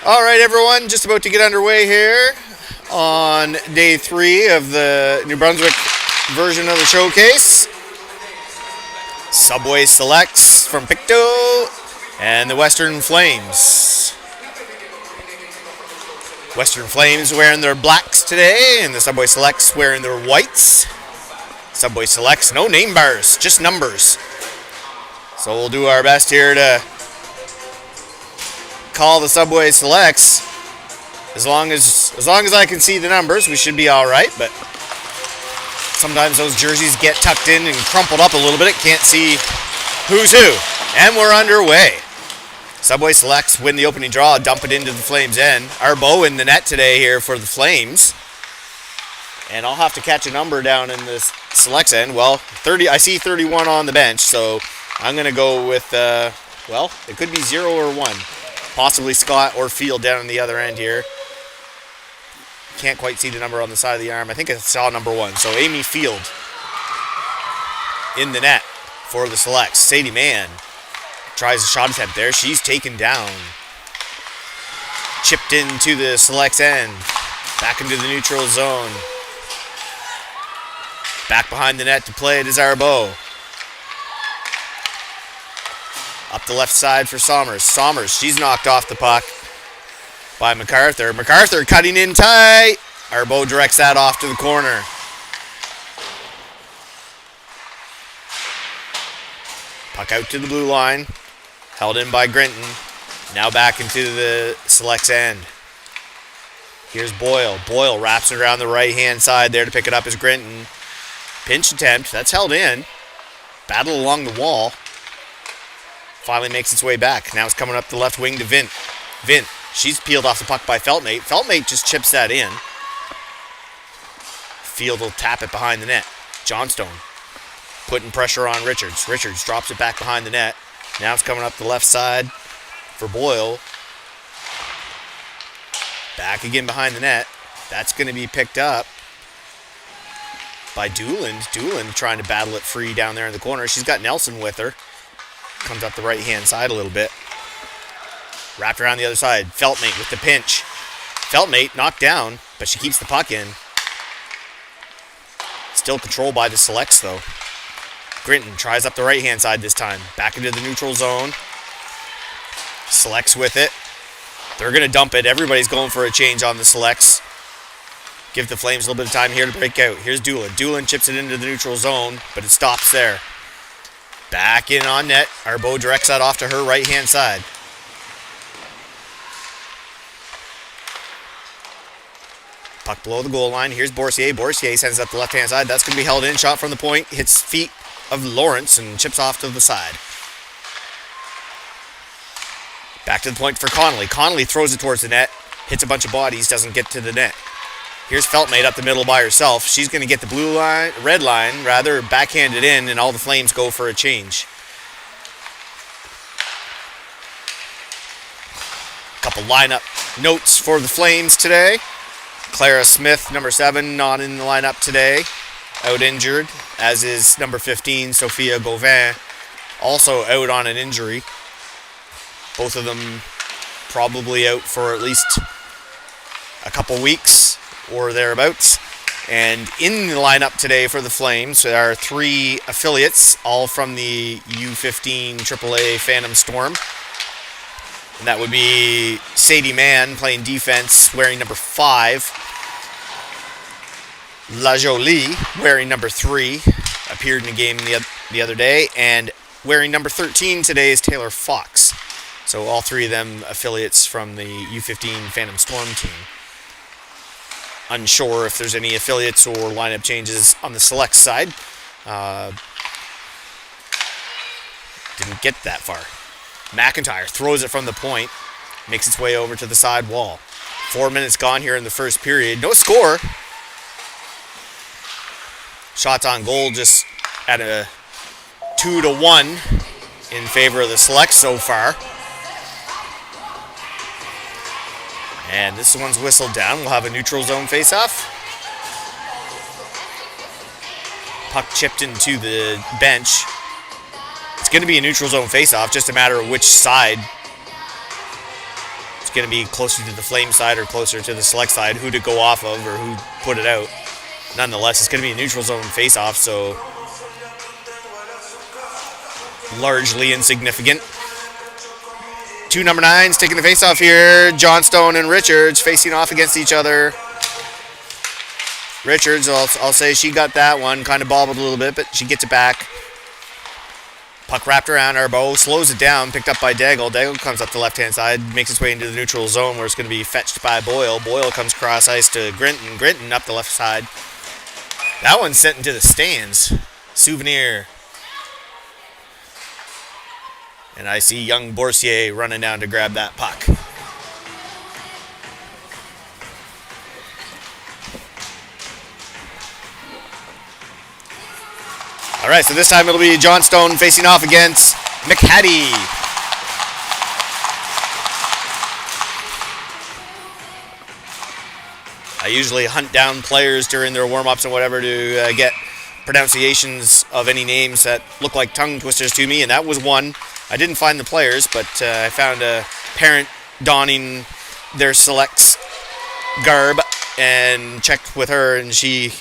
All right, everyone, just about to get underway here on day 3 of the New Brunswick version of the showcase. Subway Selects from Pictou and the Western Flames. Western Flames wearing their blacks today, and the Subway Selects wearing their whites. Subway Selects, no name bars, just numbers. So we'll do our best here to call the Subway Selects. As long as I can see the numbers, we should be all right. But sometimes those jerseys get tucked in and crumpled up a little bit. Can't see who's who. And we're underway. Subway Selects win the opening draw, dump it into the Flames' end. Arbeau in the net today here for the Flames. And I'll have to catch a number down in the Selects end. Well, 30. I see 31 on the bench, so I'm going to go with, well, it could be 0 or 1. Possibly Scott or Field down on the other end here. Can't quite see the number on the side of the arm. I think I saw number 1. So Amy Field in the net for the Selects. Sadie Mann tries a shot attempt there. She's taken down. Chipped into the Selects end. Back into the neutral zone. Back behind the net to play it is Arbeau. Up the left side for Somers. Somers, she's knocked off the puck by MacArthur. MacArthur cutting in tight. Arbeau directs that off to the corner. Puck out to the blue line. Held in by Grinton. Now back into the Selects end. Here's Boyle. Boyle wraps it around the right-hand side there to pick it up as Grinton. Pinch attempt. That's held in. Battle along the wall. Finally makes its way back. Now it's coming up the left wing to Vint. Vint, she's peeled off the puck by Feltmate. Feltmate just chips that in. Field will tap it behind the net. Johnstone putting pressure on Richards. Richards drops it back behind the net. Now it's coming up the left side for Boyle. Back again behind the net. That's going to be picked up by Dooland. Dooland trying to battle it free down there in the corner. She's got Nelson with her. Comes up the right-hand side a little bit. Wrapped around the other side. Feltmate with the pinch. Feltmate knocked down, but she keeps the puck in. Still controlled by the Selects, though. Grinton tries up the right-hand side this time. Back into the neutral zone. Selects with it. They're going to dump it. Everybody's going for a change on the Selects. Give the Flames a little bit of time here to break out. Here's Doolan. Doolan chips it into the neutral zone, but it stops there. Back in on net. Arbeau directs that off to her right-hand side. Puck below the goal line. Here's Boursier. Boursier sends up the left-hand side. That's going to be held in. Shot from the point. Hits feet of Lawrence and chips off to the side. Back to the point for Connolly. Connolly throws it towards the net. Hits a bunch of bodies. Doesn't get to the net. Here's Feltmate up the middle by herself. She's going to get the blue line, red line, rather, backhanded in, and all the Flames go for a change. Couple lineup notes for the Flames today. Clara Smith, number 7, not in the lineup today. Out injured, as is number 15, Sophia Gauvin, also out on an injury. Both of them probably out for at least a couple weeks or thereabouts. And in the lineup today for the Flames, there are 3 affiliates, all from the U18 AAA Phantom Storm. And that would be Sadie Mann playing defense, wearing number 5. La Jolie, wearing number 3, appeared in the game the other day. And wearing number 13 today is Taylor Fox. So all 3 of them affiliates from the U15 Phantom Storm team. Unsure if there's any affiliates or lineup changes on the Select side. Didn't get that far. McIntyre throws it from the point. Makes its way over to the side wall. 4 minutes gone here in the first period. No score. Shots on goal just at a 2-1 in favor of the Select so far. And this one's whistled down. We'll have a neutral zone face-off. Puck chipped into the bench. It's going to be a neutral zone face-off, just a matter of which side It's going to be closer to the Flame side or closer to the Select side, who to go off of or who put it out. Nonetheless, it's going to be a neutral zone face-off, so largely insignificant. Two number 9s taking the face-off here. Johnstone and Richards facing off against each other. Richards, I'll say she got that one, kind of bobbled a little bit, but she gets it back. Puck wrapped around Arbo, slows it down, picked up by Daigle. Daigle comes up the left-hand side, makes its way into the neutral zone where it's going to be fetched by Boyle. Boyle comes cross ice to Grinton. Grinton up the left side. That one's sent into the stands. Souvenir. And I see young Boursier running down to grab that puck. All right, so this time it'll be Johnstone facing off against McHattie. I usually hunt down players during their warm-ups and whatever to get pronunciations of any names that look like tongue twisters to me, and that was one. I didn't find the players, but I found a parent donning their Selects garb and checked with her, and she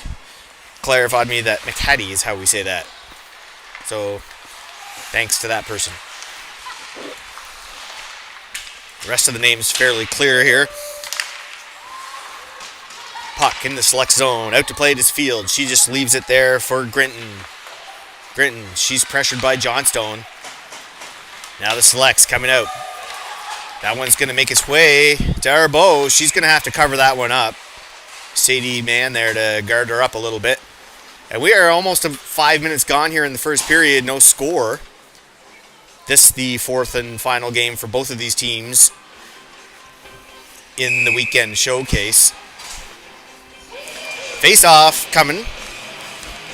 clarified me that McHattie is how we say that. So, thanks to that person. The rest of the name's fairly clear here. Puck in the Select zone, out to play it is Field. She just leaves it there for Grinton. Grinton, she's pressured by Johnstone. Now the Select's coming out. That one's going to make its way to Arbo. She's going to have to cover that one up. Sadie Mann there to guard her up a little bit. And we are almost 5 minutes gone here in the first period. No score. This is the fourth and final game for both of these teams in the weekend showcase. Face-off coming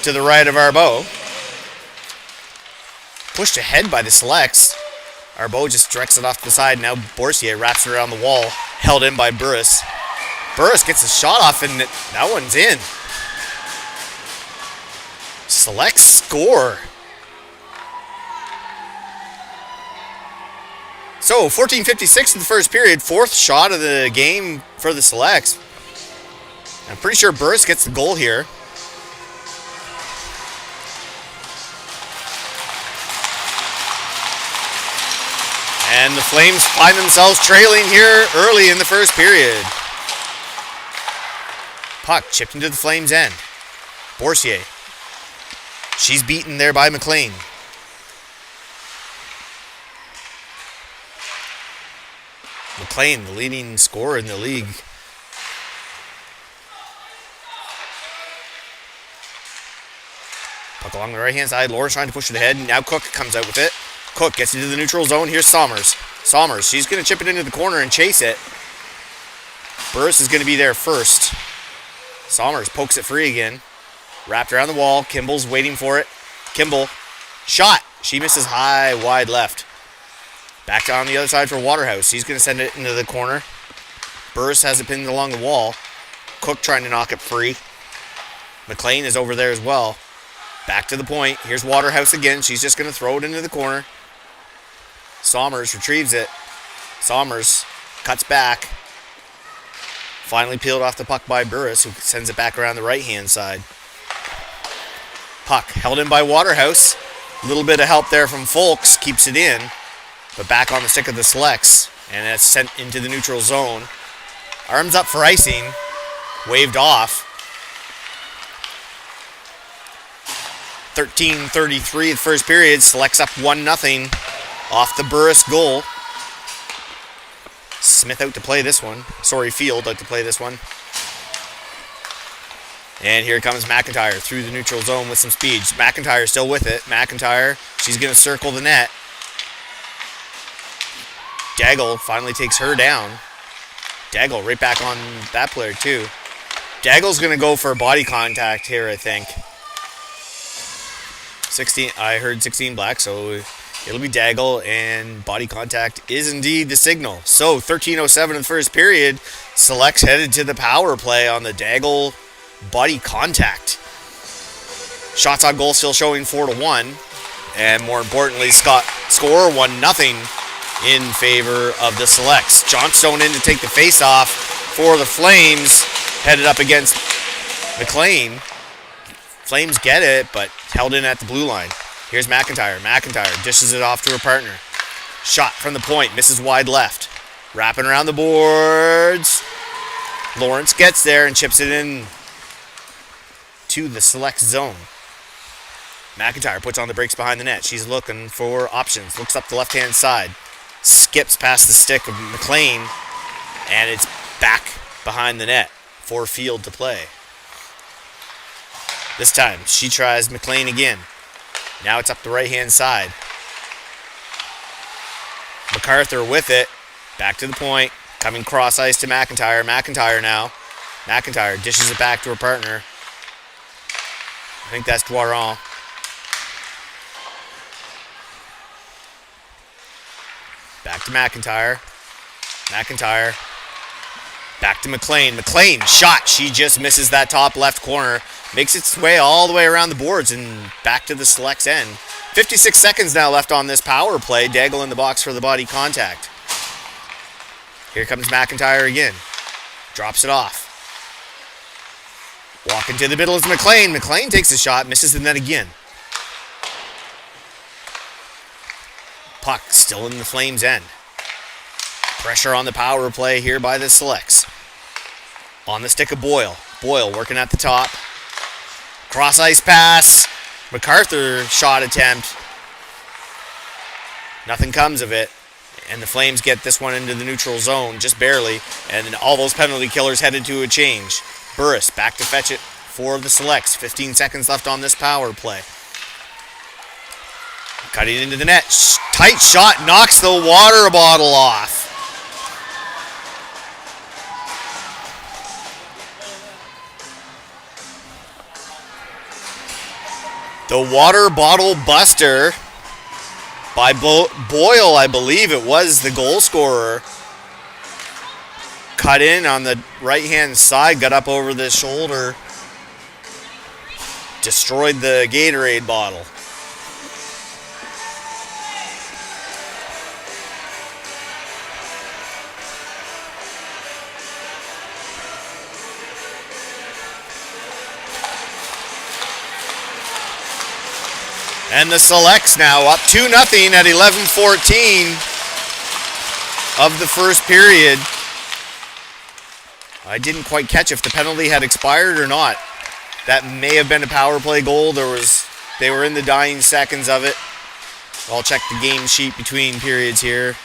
to the right of Arbo. Pushed ahead by the Selects. Arbo just directs it off to the side. Now Boursier wraps it around the wall. Held in by Burris. Burris gets a shot off and that one's in. Select score. So 14:56 in the first period. Fourth shot of the game for the Selects. I'm pretty sure Burris gets the goal here. And the Flames find themselves trailing here early in the first period. Puck chipped into the Flames' end. Boursier. She's beaten there by McLean. McLean, the leading scorer in the league. Puck along the right-hand side. Laura's trying to push it ahead. Now Cook comes out with it. Cook gets into the neutral zone. Here's Sommers. Sommers, she's going to chip it into the corner and chase it. Burris is going to be there first. Sommers pokes it free again. Wrapped around the wall. Kimball's waiting for it. Kimball. Shot. She misses high, wide left. Back down the other side for Waterhouse. He's going to send it into the corner. Burris has it pinned along the wall. Cook trying to knock it free. McLean is over there as well. Back to the point. Here's Waterhouse again. She's just going to throw it into the corner. Sommers retrieves it. Sommers cuts back. Finally peeled off the puck by Burris, who sends it back around the right-hand side. Puck held in by Waterhouse. A little bit of help there from Folks. Keeps it in. But back on the stick of the Selects. And it's sent into the neutral zone. Arms up for icing. Waved off. 13:33 the first period. Selects up 1-0 off the Burris goal. Smith out to play this one. Sorry, Field out to play this one. And here comes McIntyre through the neutral zone with some speed. McIntyre still with it. McIntyre, she's going to circle the net. Daigle finally takes her down. Daigle right back on that player too. Daggle's going to go for body contact here, I think. 16. I heard 16 black, so it'll be Daigle, and body contact is indeed the signal. So 13:07 in the first period. Selects headed to the power play on the Daigle body contact. Shots on goal still showing 4-1, and more importantly, Scott score 1-0 in favor of the Selects. Johnstone in to take the face-off for the Flames, headed up against McLean. Flames get it, but held in at the blue line. Here's McIntyre. McIntyre dishes it off to her partner. Shot from the point, misses wide left. Wrapping around the boards. Lawrence gets there and chips it in to the Select zone. McIntyre puts on the brakes behind the net. She's looking for options. Looks up the left-hand side. Skips past the stick of McLean. And it's back behind the net for Field to play. This time, she tries McLean again. Now it's up the right-hand side. MacArthur with it. Back to the point. Coming cross ice to McIntyre. McIntyre now. McIntyre dishes it back to her partner. I think that's Dwaron. Back to McIntyre. McIntyre. Back to McLean. McLean shot. She just misses that top left corner. Makes its way all the way around the boards and back to the Select's end. 56 seconds now left on this power play. Daigle in the box for the body contact. Here comes McIntyre again. Drops it off. Walking to the middle is McLean. McLean takes a shot, misses the net again. Puck still in the Flames' end. Pressure on the power play here by the Selects. On the stick of Boyle. Boyle working at the top. Cross ice pass. MacArthur shot attempt. Nothing comes of it. And the Flames get this one into the neutral zone, just barely. And then all those penalty killers headed to a change. Burris back to fetch it for the Selects. 15 seconds left on this power play. Cutting into the net. Tight shot, knocks the water bottle off. The water bottle buster by Boyle, I believe it was the goal scorer. Cut in on the right-hand side, got up over the shoulder. Destroyed the Gatorade bottle. And the Selects now up 2-0 at 11:14 of the first period. I didn't quite catch if the penalty had expired or not. That may have been a power play goal. They were in the dying seconds of it. I'll check the game sheet between periods here.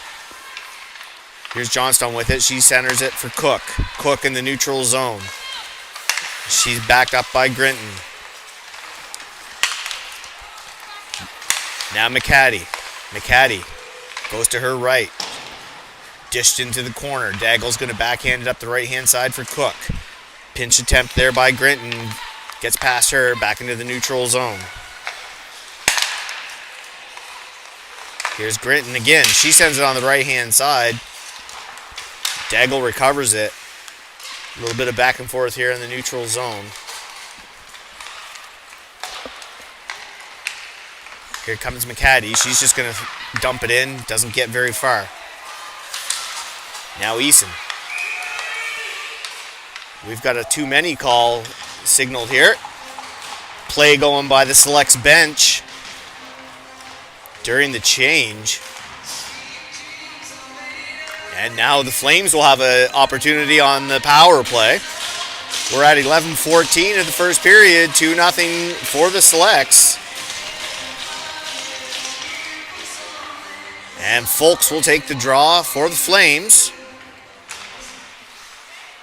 Here's Johnstone with it. She centers it for Cook. Cook in the neutral zone. She's backed up by Grinton. Now McCaddy. McCaddy goes to her right. Dished into the corner. Daggle's going to backhand it up the right-hand side for Cook. Pinch attempt there by Grinton. Gets past her, back into the neutral zone. Here's Grinton again. She sends it on the right-hand side. Daigle recovers it. A little bit of back and forth here in the neutral zone. Here comes McCaddy. She's just going to dump it in. Doesn't get very far. Now Eason. We've got a too many call signaled here. Play going by the Selects bench during the change. And now the Flames will have an opportunity on the power play. We're at 11:14 of the first period. 2-0 for the Selects. And Folks will take the draw for the Flames.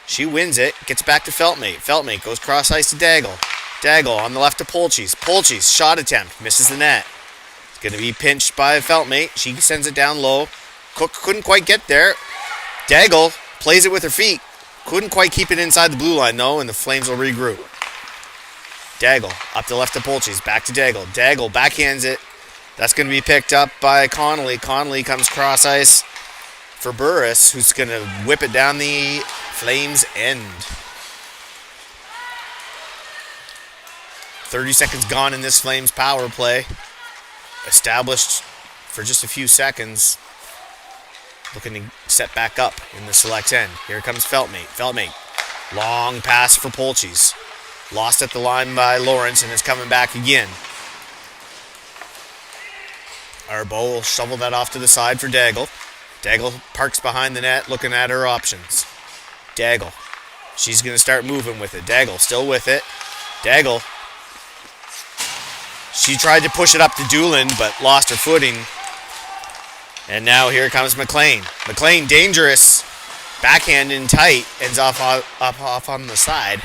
She wins it, gets back to Feltmate. Feltmate goes cross ice to Daigle. Daigle on the left to Polchis. Polchis, shot attempt, misses the net. It's going to be pinched by Feltmate. She sends it down low. Cook couldn't quite get there. Daigle plays it with her feet. Couldn't quite keep it inside the blue line though, and the Flames will regroup. Daigle up to left to Polchis. Back to Daigle. Daigle backhands it. That's going to be picked up by Connolly. Connolly comes cross ice for Burris, who's going to whip it down the Flames' end. 30 seconds gone in this Flames power play. Established for just a few seconds. looking to set back up in the Selects end. Here comes Feltmate. Feltmate. Long pass for Polchis. Lost at the line by Lawrence and is coming back again. Arbo will shovel that off to the side for Daigle. Daigle parks behind the net looking at her options. Daigle. She's going to start moving with it. Daigle still with it. Daigle. She tried to push it up to Doolin but lost her footing. And now here comes McLean. McLean dangerous. Backhand in tight. Ends off on the side.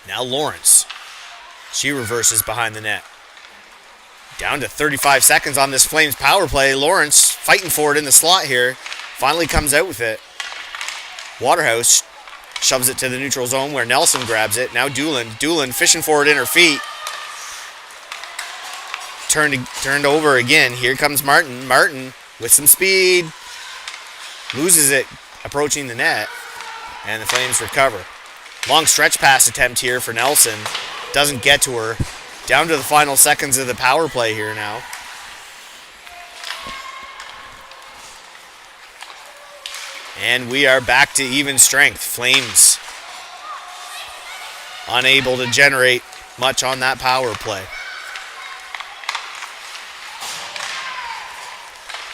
Now Lawrence. She reverses behind the net. Down to 35 seconds on this Flames power play. Lawrence fighting for it in the slot here. Finally comes out with it. Waterhouse shoves it to the neutral zone where Nelson grabs it. Now Doolin. Doolin fishing for it in her feet. Turned over again. Here comes Martin. Martin with some speed. Loses it approaching the net. And the Flames recover. Long stretch pass attempt here for Nelson. Doesn't get to her. Down to the final seconds of the power play here now. And we are back to even strength. Flames unable to generate much on that power play.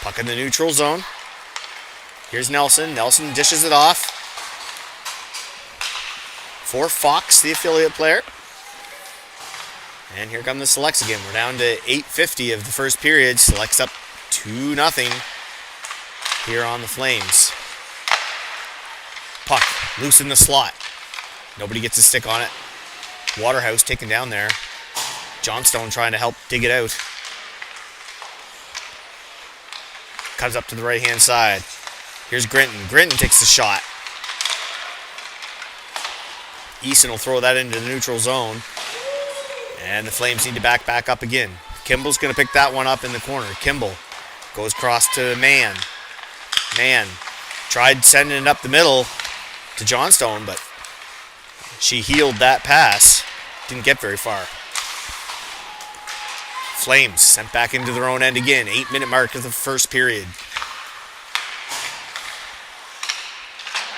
Puck in the neutral zone. Here's Nelson. Nelson dishes it off for Fox, the affiliate player. And here come the Selects again. We're down to 8:50 of the first period. Selects up 2-0 here on the Flames. Puck loose in the slot. Nobody gets a stick on it. Waterhouse taken down there. Johnstone trying to help dig it out. Comes up to the right-hand side. Here's Grinton. Grinton takes the shot. Easton will throw that into the neutral zone. And the Flames need to back up again. Kimball's going to pick that one up in the corner. Kimball goes across to Mann. Mann tried sending it up the middle to Johnstone, but she healed that pass. Didn't get very far. Flames sent back into their own end again. 8-minute mark of the first period.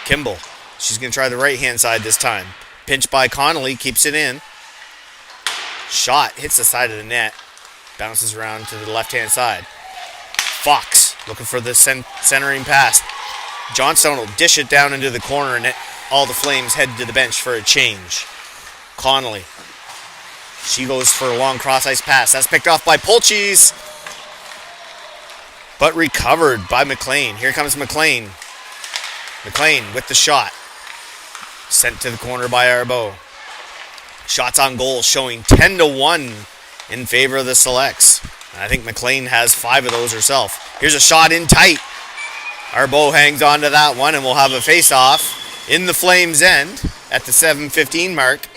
Kimball. She's going to try the right-hand side this time. Pinch by Connolly. Keeps it in. Shot hits the side of the net. Bounces around to the left-hand side. Fox looking for the centering pass. Johnstone will dish it down into the corner and all the Flames head to the bench for a change. Connolly. She goes for a long cross-ice pass. That's picked off by Polchis. But recovered by McLean. Here comes McLean. McLean with the shot. Sent to the corner by Arbo. Shots on goal showing 10-1 in favor of the Selects. I think McLean has 5 of those herself. Here's a shot in tight. Arbo hangs on to that one and we'll have a face-off in the Flames' end at the 7:15 mark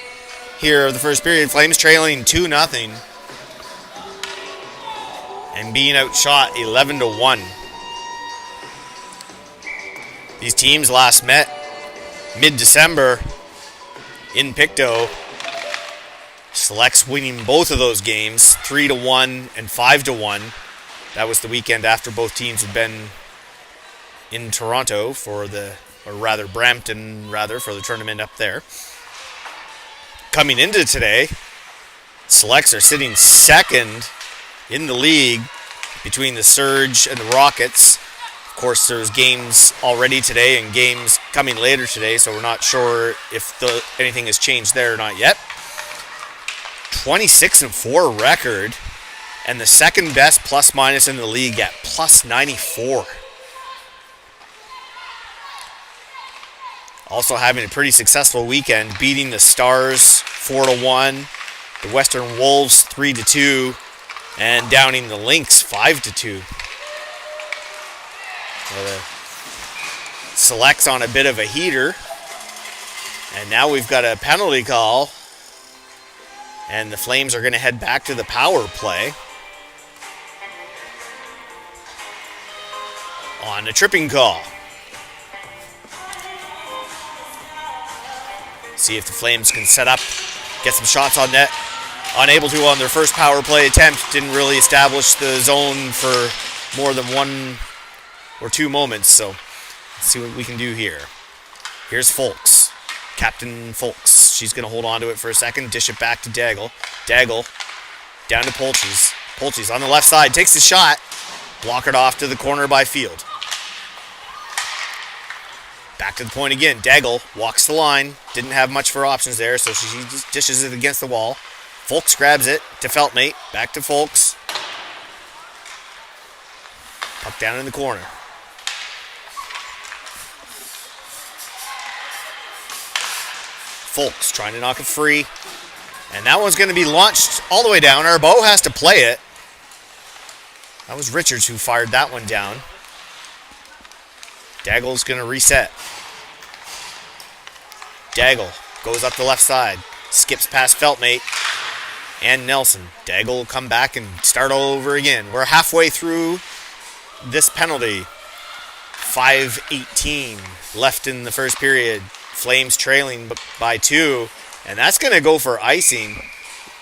here of the first period. Flames trailing 2-0 and being outshot 11-1. These teams last met mid-December in Pictou. Selects winning both of those games 3-1 and 5-1. That was the weekend after both teams had been in Toronto for Brampton for the tournament up there. Coming into today, Selects are sitting second in the league between the Surge and the Rockets. Of course, there's games already today and games coming later today, so we're not sure if anything has changed there or not yet. 26-4 record, and the second best plus-minus in the league at +94. Also having a pretty successful weekend, beating the Stars 4-1, the Western Wolves 3-2, and downing the Lynx 5-2. So the Selects on a bit of a heater, and now we've got a penalty call. And the Flames are going to head back to the power play on a tripping call. See if the Flames can set up, get some shots on net. Unable to on their first power play attempt. Didn't really establish the zone for more than or 2 moments, so let's see what we can do here. Here's Folks. Captain Folks. She's going to hold on to it for a second, dish it back to Daigle. Daigle down to Polches. Polches on the left side, takes the shot. Blockered off to the corner by Field. Back to the point again. Daigle walks the line. Didn't have much for options there, so she just dishes it against the wall. Folks grabs it to Feltmate. Back to Folks. Puck down in the corner. Folks trying to knock it free. And that one's going to be launched all the way down. Arbo has to play it. That was Richards who fired that one down. Daigle's going to reset. Daigle goes up the left side. Skips past Feltmate and Nelson. Daigle will come back and start all over again. We're halfway through this penalty. 5:18 left in the first period. Flames trailing by 2. And that's going to go for icing.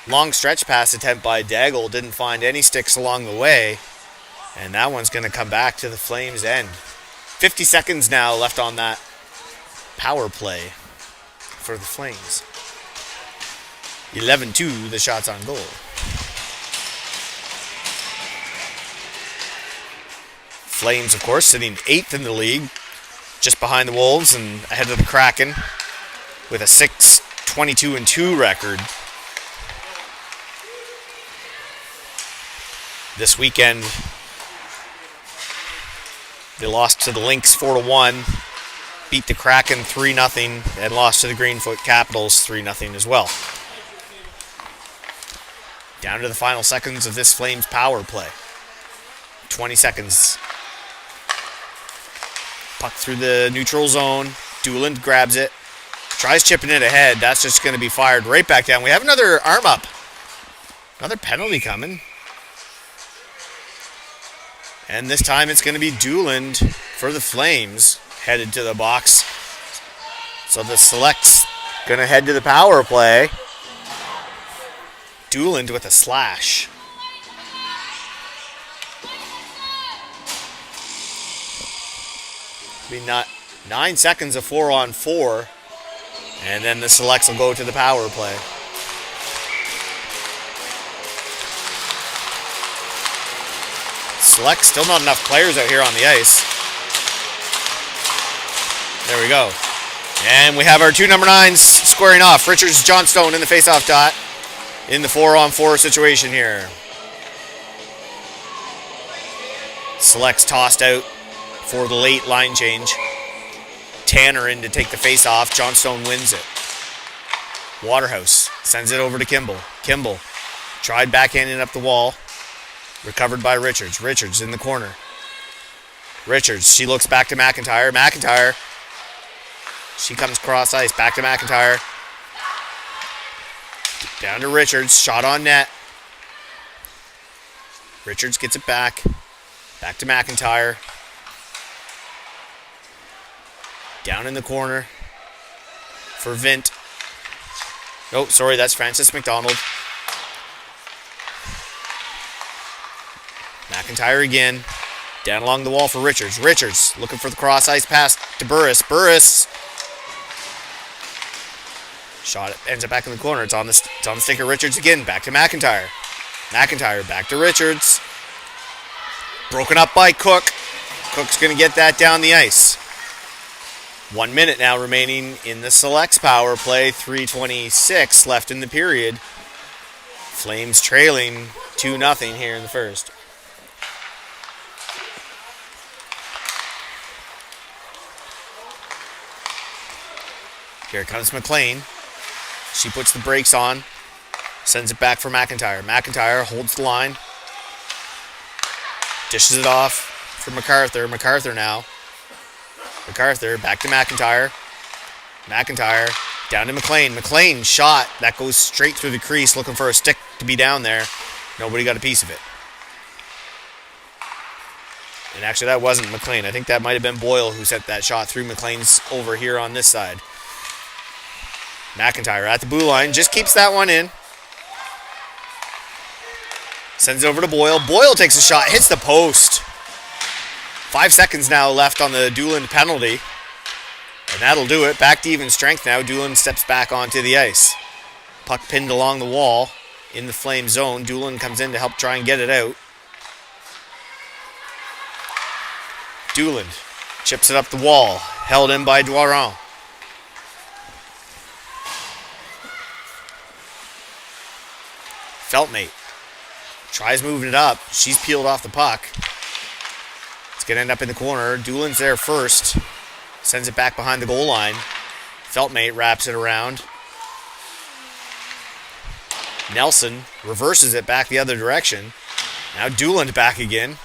Long stretch pass attempt by Daigle. Didn't find any sticks along the way. And that one's going to come back to the Flames' end. 50 seconds now left on that power play for the Flames. 11-2, the shots on goal. Flames, of course, sitting 8th in the league, just behind the Wolves and ahead of the Kraken with a 6-22-2 record. This weekend, they lost to the Lynx 4-1, beat the Kraken 3-0, and lost to the Greenfoot Capitals 3-0 as well. Down to the final seconds of this Flames power play. 20 seconds. Puck through the neutral zone. Dooland grabs it. Tries chipping it ahead. That's just going to be fired right back down. We have another arm up. Another penalty coming. And this time it's going to be Dooland for the Flames headed to the box. So the Select's going to head to the power play. Dooland with a slash. Be not 9 seconds of 4-on-4. And then the Selects will go to the power play. Select, still not enough players out here on the ice. There we go. And we have our 2 number 9s squaring off. Richards, Johnstone in the face-off dot in the 4-on-4 situation here. Select's tossed out for the late line change. Tanner in to take the face-off. Johnstone wins it. Waterhouse sends it over to Kimball. Kimball tried backhanding up the wall. Recovered by Richards. Richards in the corner. Richards, she looks back to McIntyre. McIntyre. She comes cross ice. Back to McIntyre. Down to Richards. Shot on net. Richards gets it back. Back to McIntyre. Down in the corner for Vint. Oh, sorry, that's Francis McDonald. McIntyre again. Down along the wall for Richards. Richards looking for the cross ice pass to Burris. Burris. Shot it, ends up back in the corner. It's on the stinker. Richards again. Back to McIntyre. McIntyre back to Richards. Broken up by Cook. Cook's going to get that down the ice. 1 minute now remaining in the Selects power play. 3:26 left in the period. Flames trailing 2-0 here in the first. Here comes McLean. She puts the brakes on. Sends it back for McIntyre. McIntyre holds the line. Dishes it off for MacArthur. MacArthur now. MacArthur back to McIntyre. McIntyre down to McLean. McLean shot. That goes straight through the crease looking for a stick to be down there. Nobody got a piece of it. And actually that wasn't McLean. I think that might have been Boyle who sent that shot through. McLean's over here on this side. McIntyre at the blue line. Just keeps that one in. Sends it over to Boyle. Boyle takes a shot. Hits the post. 5 seconds now left on the Doolan penalty. And that'll do it. Back to even strength now. Doolan steps back onto the ice. Puck pinned along the wall in the Flame zone. Doolan comes in to help try and get it out. Doolan chips it up the wall. Held in by Doiron. Feltmate tries moving it up. She's peeled off the puck. It's going to end up in the corner. Doolan's there first. Sends it back behind the goal line. Feltmate wraps it around. Nelson reverses it back the other direction. Now Doolan back again.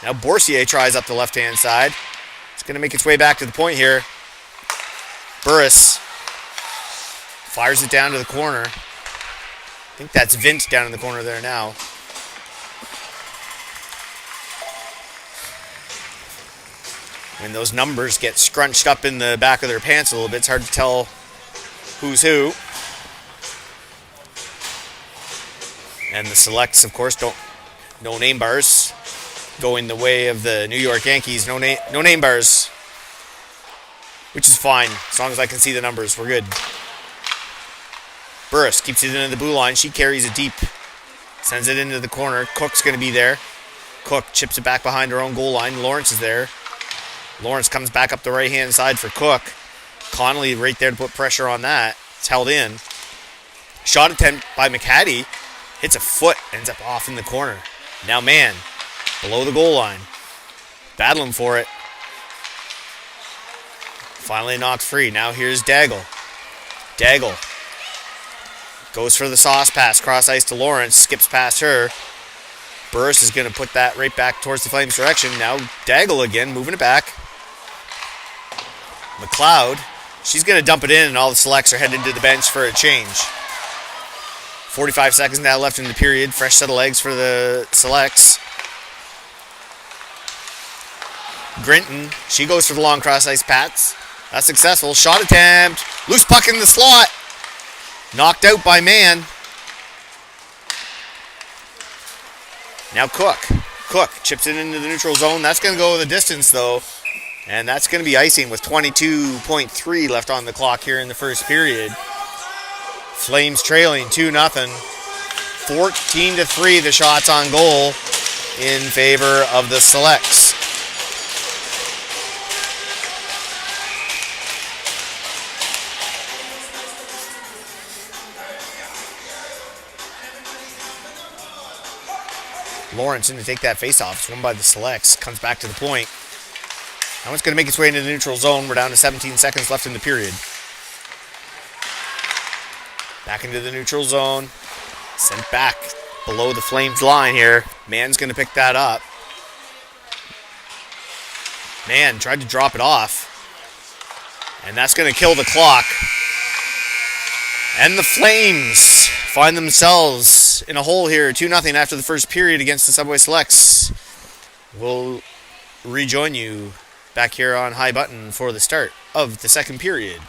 Now Boursier tries up the left-hand side. It's going to make its way back to the point here. Burris fires it down to the corner. I think that's Vint down in the corner there now. When those numbers get scrunched up in the back of their pants a little bit, it's hard to tell who's who. And the selects, of course, no name bars. Going the way of the New York Yankees, no name bars. Which is fine, as long as I can see the numbers, we're good. Burris keeps it into the blue line. She carries it deep. Sends it into the corner. Cook's going to be there. Cook chips it back behind her own goal line. Lawrence is there. Lawrence comes back up the right-hand side for Cook. Connolly right there to put pressure on that. It's held in. Shot attempt by McHattie. Hits a foot. Ends up off in the corner. Now man, below the goal line. Battling for it. Finally knocked free. Now here's Daigle. Daigle goes for the sauce pass. Cross ice to Lawrence. Skips past her. Burris is going to put that right back towards the Flames' direction. Now Daigle again, moving it back. McLeod. She's going to dump it in, and all the selects are heading to the bench for a change. 45 seconds now left in the period. Fresh set of legs for the selects. Grinton. She goes for the long cross ice pass. That's successful. Shot attempt. Loose puck in the slot. Knocked out by Mann. Now Cook. Cook chips it into the neutral zone. That's going to go the distance, though. And that's going to be icing with 22.3 left on the clock here in the first period. Flames trailing 2-0. 14-3 the shots on goal in favor of the selects. Lawrence in to take that faceoff. It's won by the selects. Comes back to the point. Now it's going to make its way into the neutral zone. We're down to 17 seconds left in the period. Back into the neutral zone. Sent back below the Flames line here. Mann's going to pick that up. Mann tried to drop it off. And that's going to kill the clock. And the Flames find themselves in a hole here. 2-0 after the first period against the Subway Selects. We'll rejoin you back here on High Button for the start of the second period.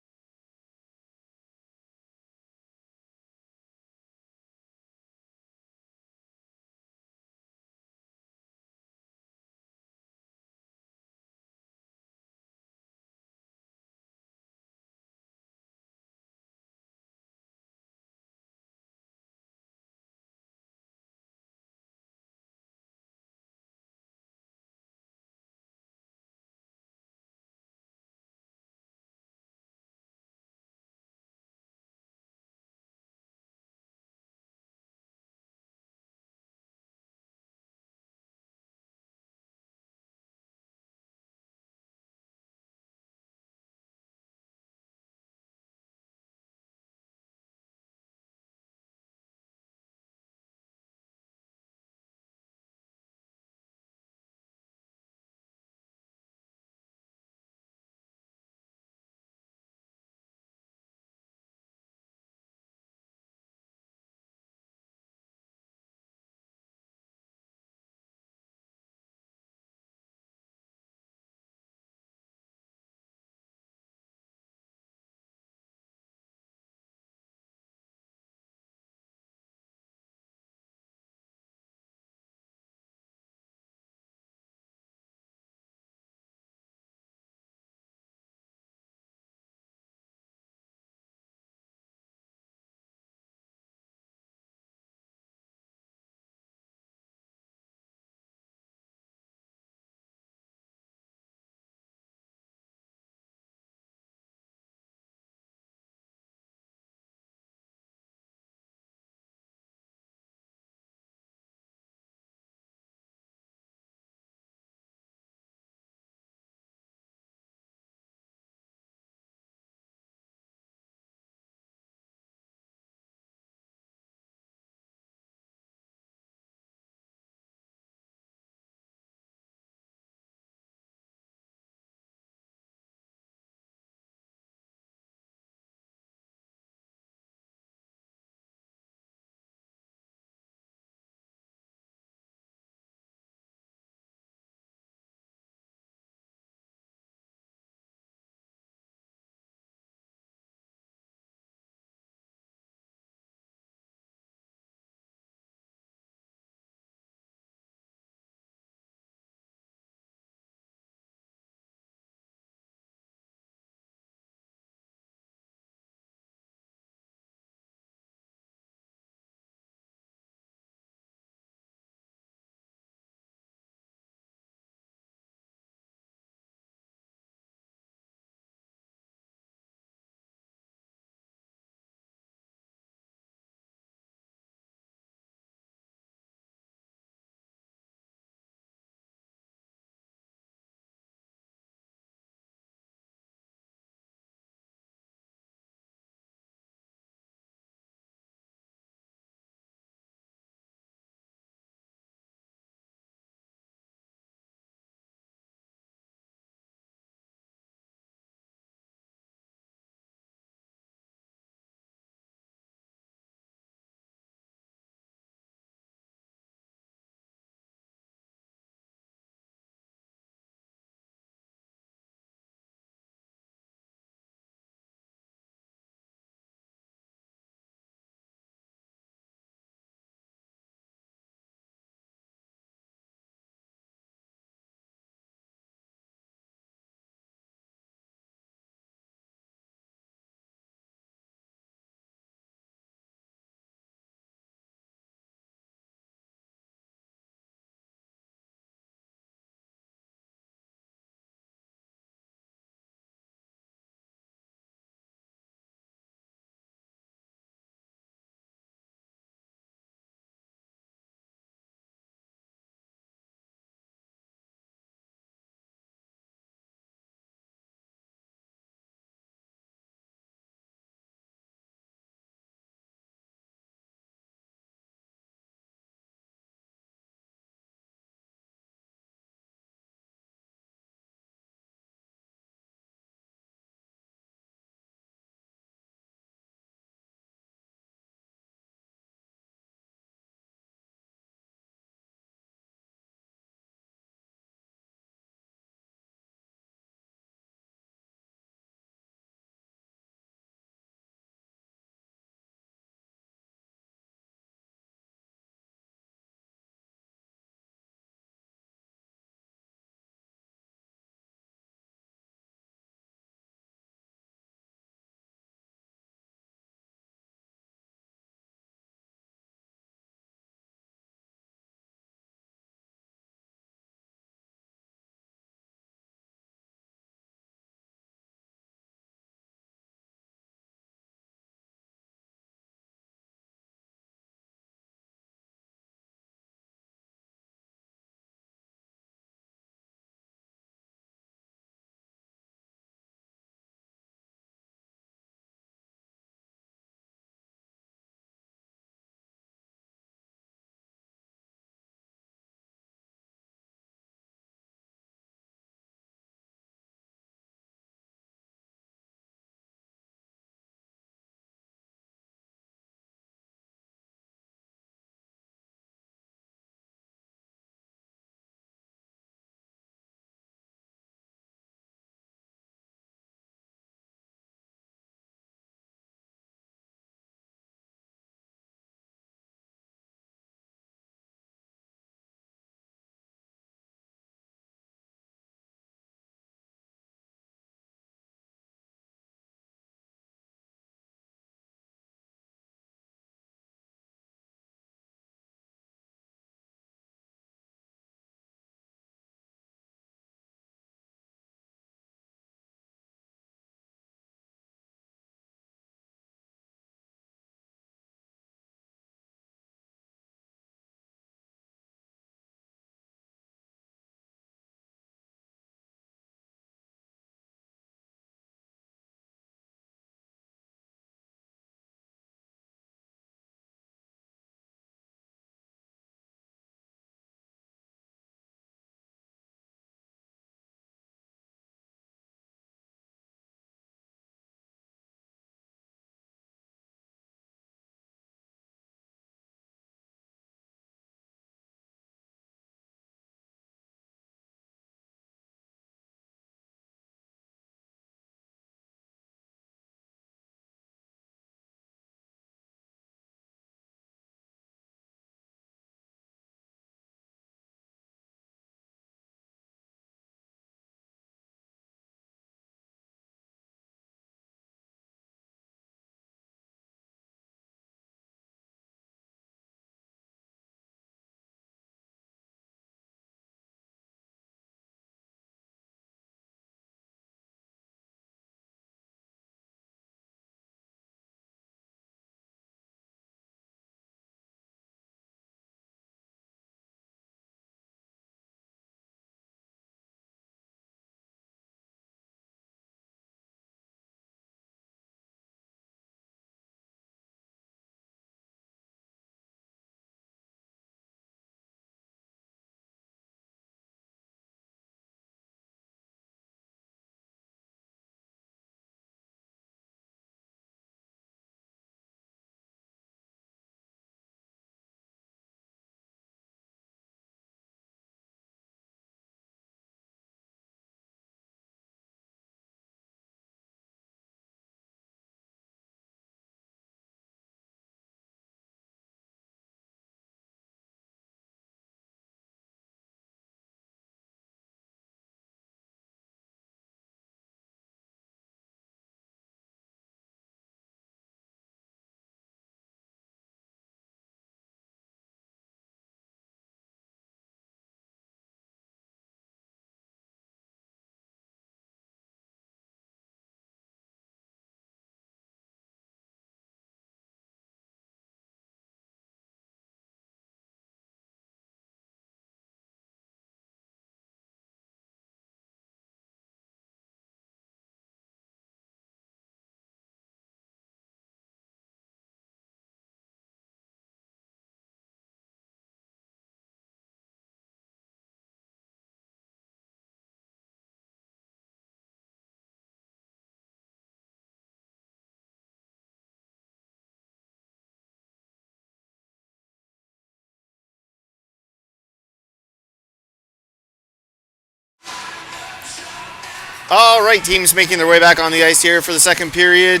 All right, teams making their way back on the ice here for the second period.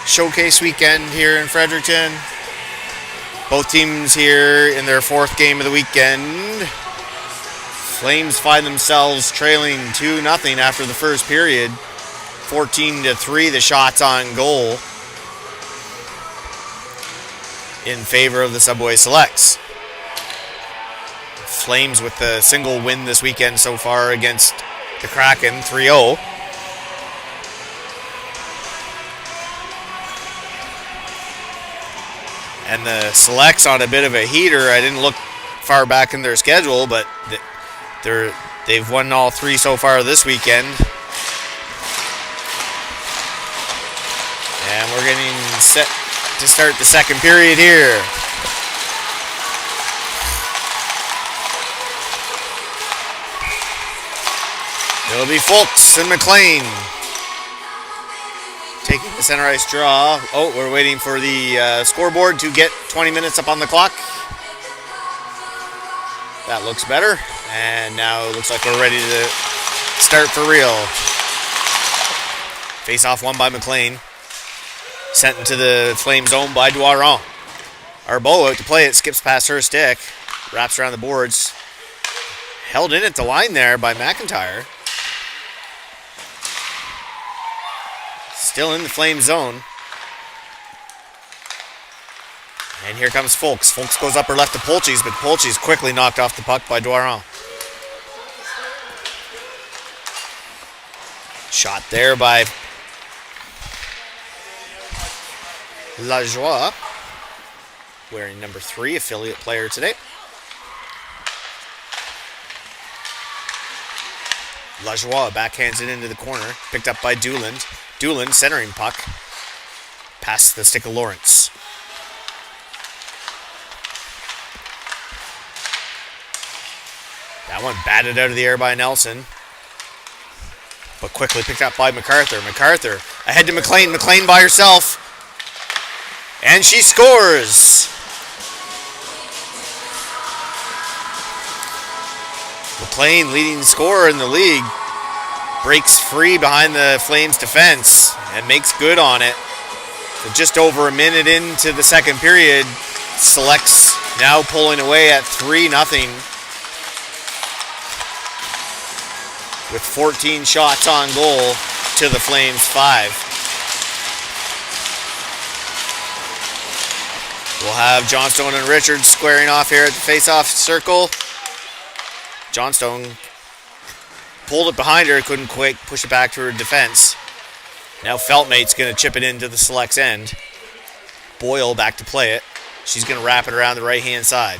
Showcase weekend here in Fredericton. Both teams here in their fourth game of the weekend. Flames find themselves trailing 2-0 after the first period. 14-3 the shots on goal in favor of the Subway Selects. Flames with the single win this weekend so far against the Kraken, 3-0. And the Selects on a bit of a heater. I didn't look far back in their schedule, but they've won all three so far this weekend. And we're getting set to start the second period here. It'll be Fulks and McLean taking the center ice draw. Oh, we're waiting for the scoreboard to get 20 minutes up on the clock. That looks better. And now it looks like we're ready to start for real. Face-off won by McLean. Sent into the Flame zone by Doiron. Arbeau out to play it, skips past her stick. Wraps around the boards. Held in at the line there by McIntyre. Still in the Flame zone. And here comes Fulks. Fulks goes upper left to Polchis, but Polchis quickly knocked off the puck by Doiron. Shot there by Lajoie, wearing number 3, affiliate player today. Lajoie backhands it into the corner, picked up by Dooland. Dooland centering puck, past the stick of Lawrence. That one batted out of the air by Nelson, but quickly picked up by MacArthur. MacArthur ahead to McLean. McLean by herself. And she scores. McLean, leading scorer in the league, breaks free behind the Flames defense and makes good on it. So just over a minute into the second period, Selects now pulling away at 3-0 with 14 shots on goal to the Flames 5. We'll have Johnstone and Richards squaring off here at the face-off circle. Johnstone pulled it behind her, couldn't quite push it back to her defense. Now Feltmate's going to chip it into the Select's end. Boyle back to play it. She's going to wrap it around the right-hand side.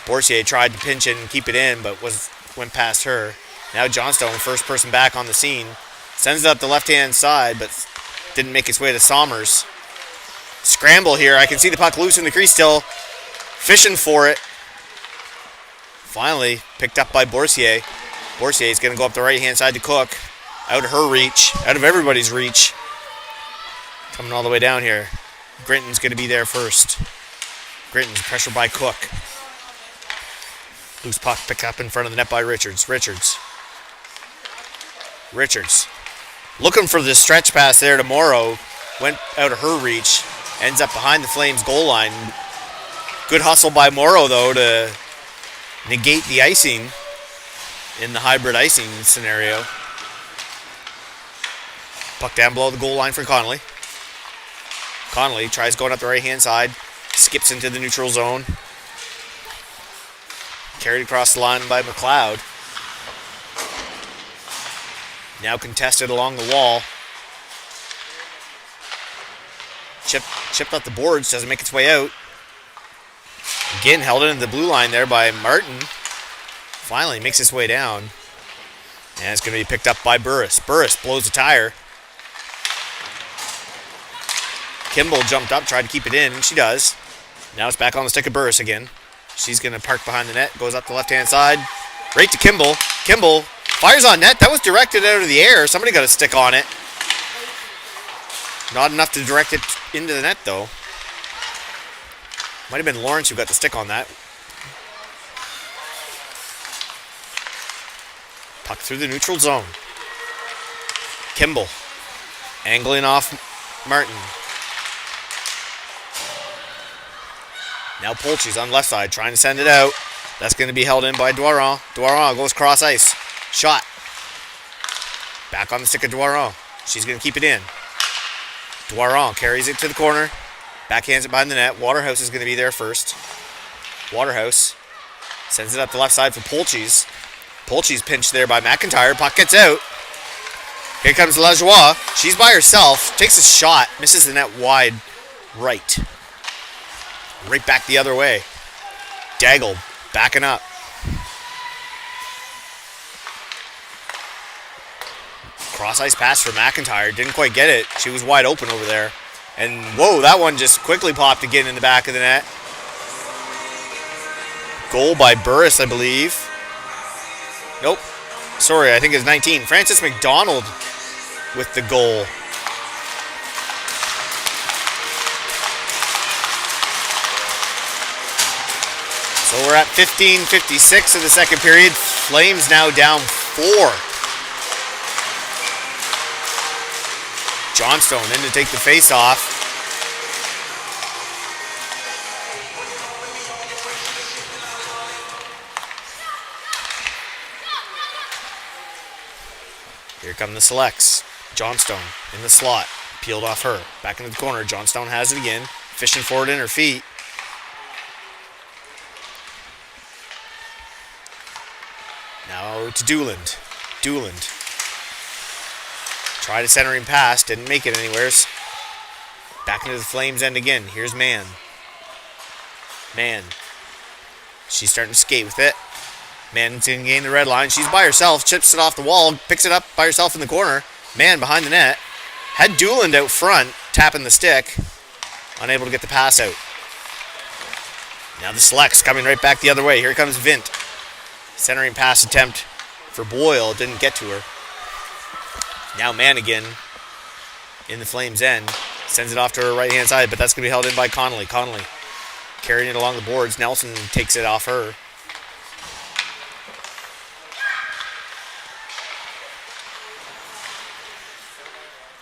Boursier tried to pinch it and keep it in, but went past her. Now Johnstone, first person back on the scene. Sends it up the left-hand side, but didn't make its way to Sommers. Scramble here. I can see the puck loose in the crease still. Fishing for it. Finally picked up by Boursier. Boursier is going to go up the right-hand side to Cook. Out of her reach. Out of everybody's reach. Coming all the way down here. Grinton's going to be there first. Grinton's pressured by Cook. Loose puck picked up in front of the net by Richards. Richards. Looking for the stretch pass there to Morrow. Went out of her reach. Ends up behind the Flames goal line. Good hustle by Morrow, though, to negate the icing in the hybrid icing scenario. Puck down below the goal line for Connolly. Connolly tries going up the right-hand side. Skips into the neutral zone. Carried across the line by McLeod. Now contested along the wall. Chipped up the boards, doesn't make its way out. Again, held into the blue line there by Martin. Finally makes its way down. And it's going to be picked up by Burris. Burris blows the tire. Kimball jumped up, tried to keep it in, and she does. Now it's back on the stick of Burris again. She's going to park behind the net, goes up the left-hand side. Right to Kimball. Kimball fires on net. That was directed out of the air. Somebody got a stick on it. Not enough to direct it into the net, though. Might have been Lawrence who got the stick on that. Puck through the neutral zone. Kimball angling off Martin. Now Polchi's on left side trying to send it out. That's going to be held in by Doiron. Doiron goes cross ice. Shot. Back on the stick of Doiron. She's going to keep it in. Doiron carries it to the corner. Backhands it behind the net. Waterhouse is going to be there first. Waterhouse sends it up the left side for Polchi's. Polchi's pinched there by McIntyre. Puck gets out. Here comes Lajoie. She's by herself. Takes a shot. Misses the net wide right. Right back the other way. Daigle backing up. Cross ice pass for McIntyre. Didn't quite get it. She was wide open over there. And whoa, that one just quickly popped again in the back of the net. Goal by Burris, I believe. Nope. Sorry, I think it's 19. Francis McDonald with the goal. So we're at 15:56 of the second period. Flames now down 4. Johnstone in to take the face off. Here come the selects. Johnstone in the slot. Peeled off her. Back into the corner. Johnstone has it again. Fishing for it in her feet. Now to Dooland. Dooland. Tried a centering pass. Didn't make it anywheres. Back into the Flames end again. Here's Mann. Mann. She's starting to skate with it. Mann's going to gain the red line. She's by herself. Chips it off the wall. Picks it up by herself in the corner. Mann behind the net. Had Dooland out front. Tapping the stick. Unable to get the pass out. Now the selects coming right back the other way. Here comes Vint. Centering pass attempt for Boyle. Didn't get to her. Now Mann again in the Flames end. Sends it off to her right hand side, but that's going to be held in by Connolly. Connolly carrying it along the boards. Nelson takes it off her.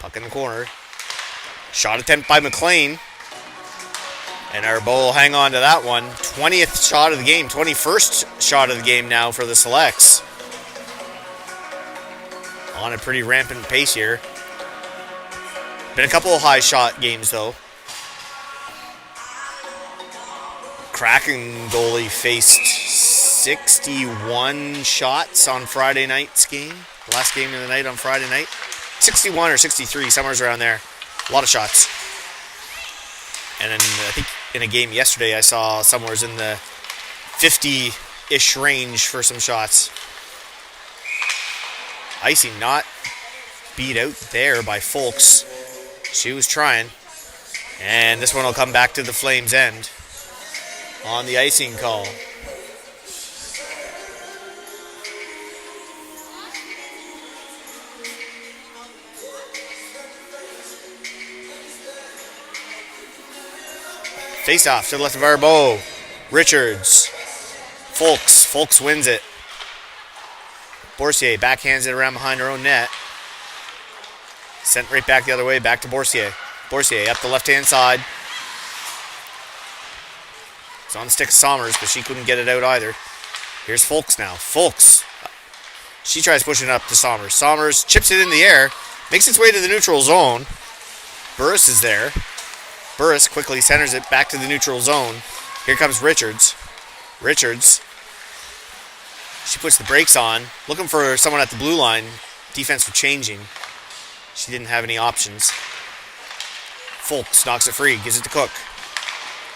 Puck in the corner. Shot attempt by McLean. And our Bowl will hang on to that one. 20th shot of the game. 21st shot of the game now for the Selects. On a pretty rampant pace here. Been a couple of high shot games though. Kraken goalie faced 61 shots on Friday night's game. The last game of the night on Friday night. 61 or 63, somewhere around there. A lot of shots. And then I think in a game yesterday I saw somewhere in the 50-ish range for some shots. Icing not beat out there by Folks. She was trying. And this one will come back to the Flames end on the icing call. Face off to the left of our bow. Richards. Folks wins it. Boursier backhands it around behind her own net. Sent right back the other way, back to Boursier. Boursier up the left-hand side. It's on the stick of Sommers, but she couldn't get it out either. Here's Folks now. Folks. She tries pushing it up to Sommers. Sommers chips it in the air. Makes its way to the neutral zone. Burris is there. Burris quickly centers it back to the neutral zone. Here comes Richards. Richards. She puts the brakes on. Looking for someone at the blue line. Defense was changing. She didn't have any options. Folks knocks it free. Gives it to Cook.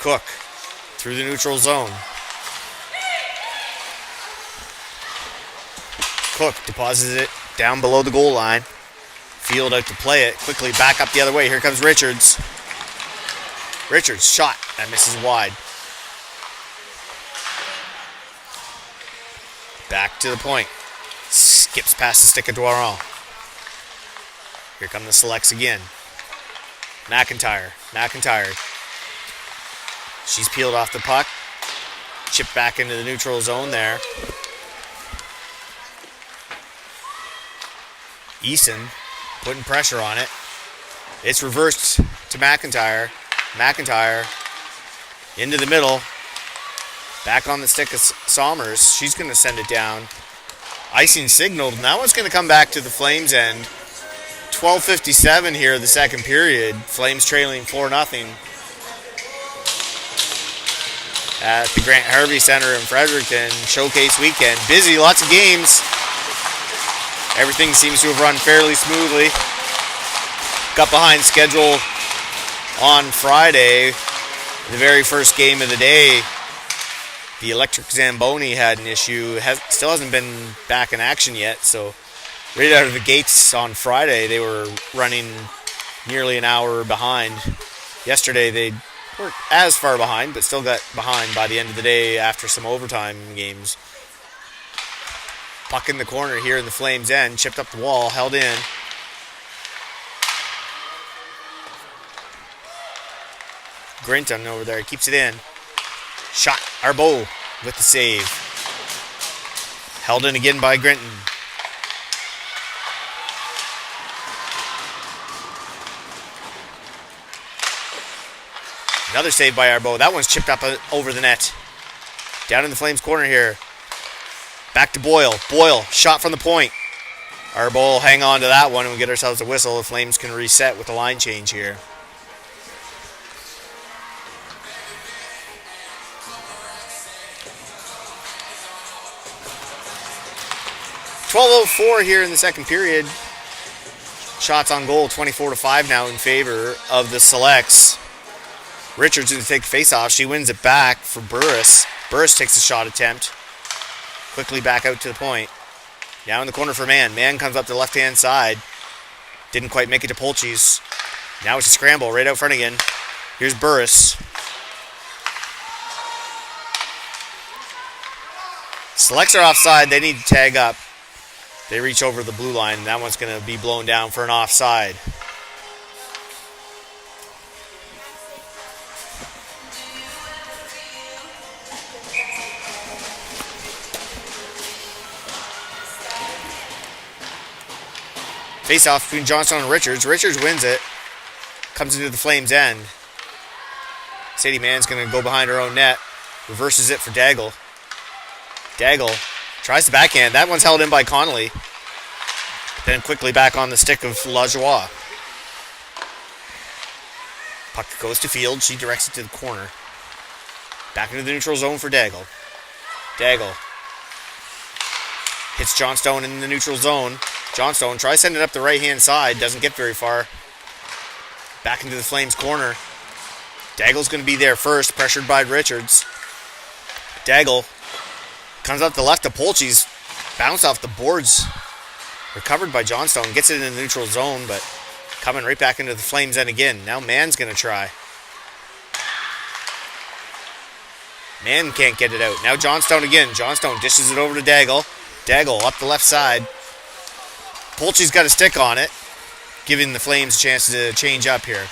Cook. Through the neutral zone. Cook deposits it down below the goal line. Field out to play it. Quickly back up the other way. Here comes Richards. Richards shot. That misses wide. Back to the point. Skips past the stick of Doiron. Here come the selects again. McIntyre. She's peeled off the puck. Chipped back into the neutral zone there. Eason putting pressure on it. It's reversed to McIntyre. McIntyre into the middle. Back on the stick of Somers. She's going to send it down. Icing signaled, and that one's going to come back to the Flames end. 12:57 here, the second period. Flames trailing 4-0 at the Grant Harvey Center in Fredericton. Showcase weekend. Busy, lots of games. Everything seems to have run fairly smoothly. Got behind schedule on Friday. The very first game of the day, the Electric Zamboni had an issue. Still hasn't been back in action yet, so right out of the gates on Friday, they were running nearly an hour behind. Yesterday, they weren't as far behind, but still got behind by the end of the day after some overtime games. Puck in the corner here in the Flames' end. Chipped up the wall, held in. Grinton over there keeps it in. Shot. Arbeau with the save. Held in again by Grinton. Another save by Arbeau. That one's chipped up over the net. Down in the Flames' corner here. Back to Boyle. Boyle, shot from the point. Arbeau will hang on to that one and we get ourselves a whistle. The Flames can reset with the line change here. 12:04 here in the second period. Shots on goal, 24-5 now in favor of the Selects. Richards going to take the face-off. She wins it back for Burris. Burris takes a shot attempt. Quickly back out to the point. Now in the corner for Mann. Mann comes up to the left-hand side. Didn't quite make it to Polchis. Now it's a scramble right out front again. Here's Burris. Selects are offside. They need to tag up. They reach over the blue line. That one's going to be blown down for an offside. Face off between Johnstone and Richards. Richards wins it. Comes into the Flames' end. Sadie Mann's going to go behind her own net. Reverses it for Daigle. Daigle tries to backhand. That one's held in by Connolly. Then quickly back on the stick of Lajoie. Puck goes to Field. She directs it to the corner. Back into the neutral zone for Daigle. Daigle hits Johnstone in the neutral zone. Johnstone tries sending it up the right-hand side. Doesn't get very far. Back into the Flames' corner. Daigle's going to be there first, pressured by Richards. Daigle comes up the left to Polchis. Bounce off the boards. Recovered by Johnstone. Gets it in the neutral zone, but coming right back into the Flames' end again. Now Mann's going to try. Mann can't get it out. Now Johnstone again. Johnstone dishes it over to Daigle. Daigle up the left side. Polchis got a stick on it, giving the Flames a chance to change up here.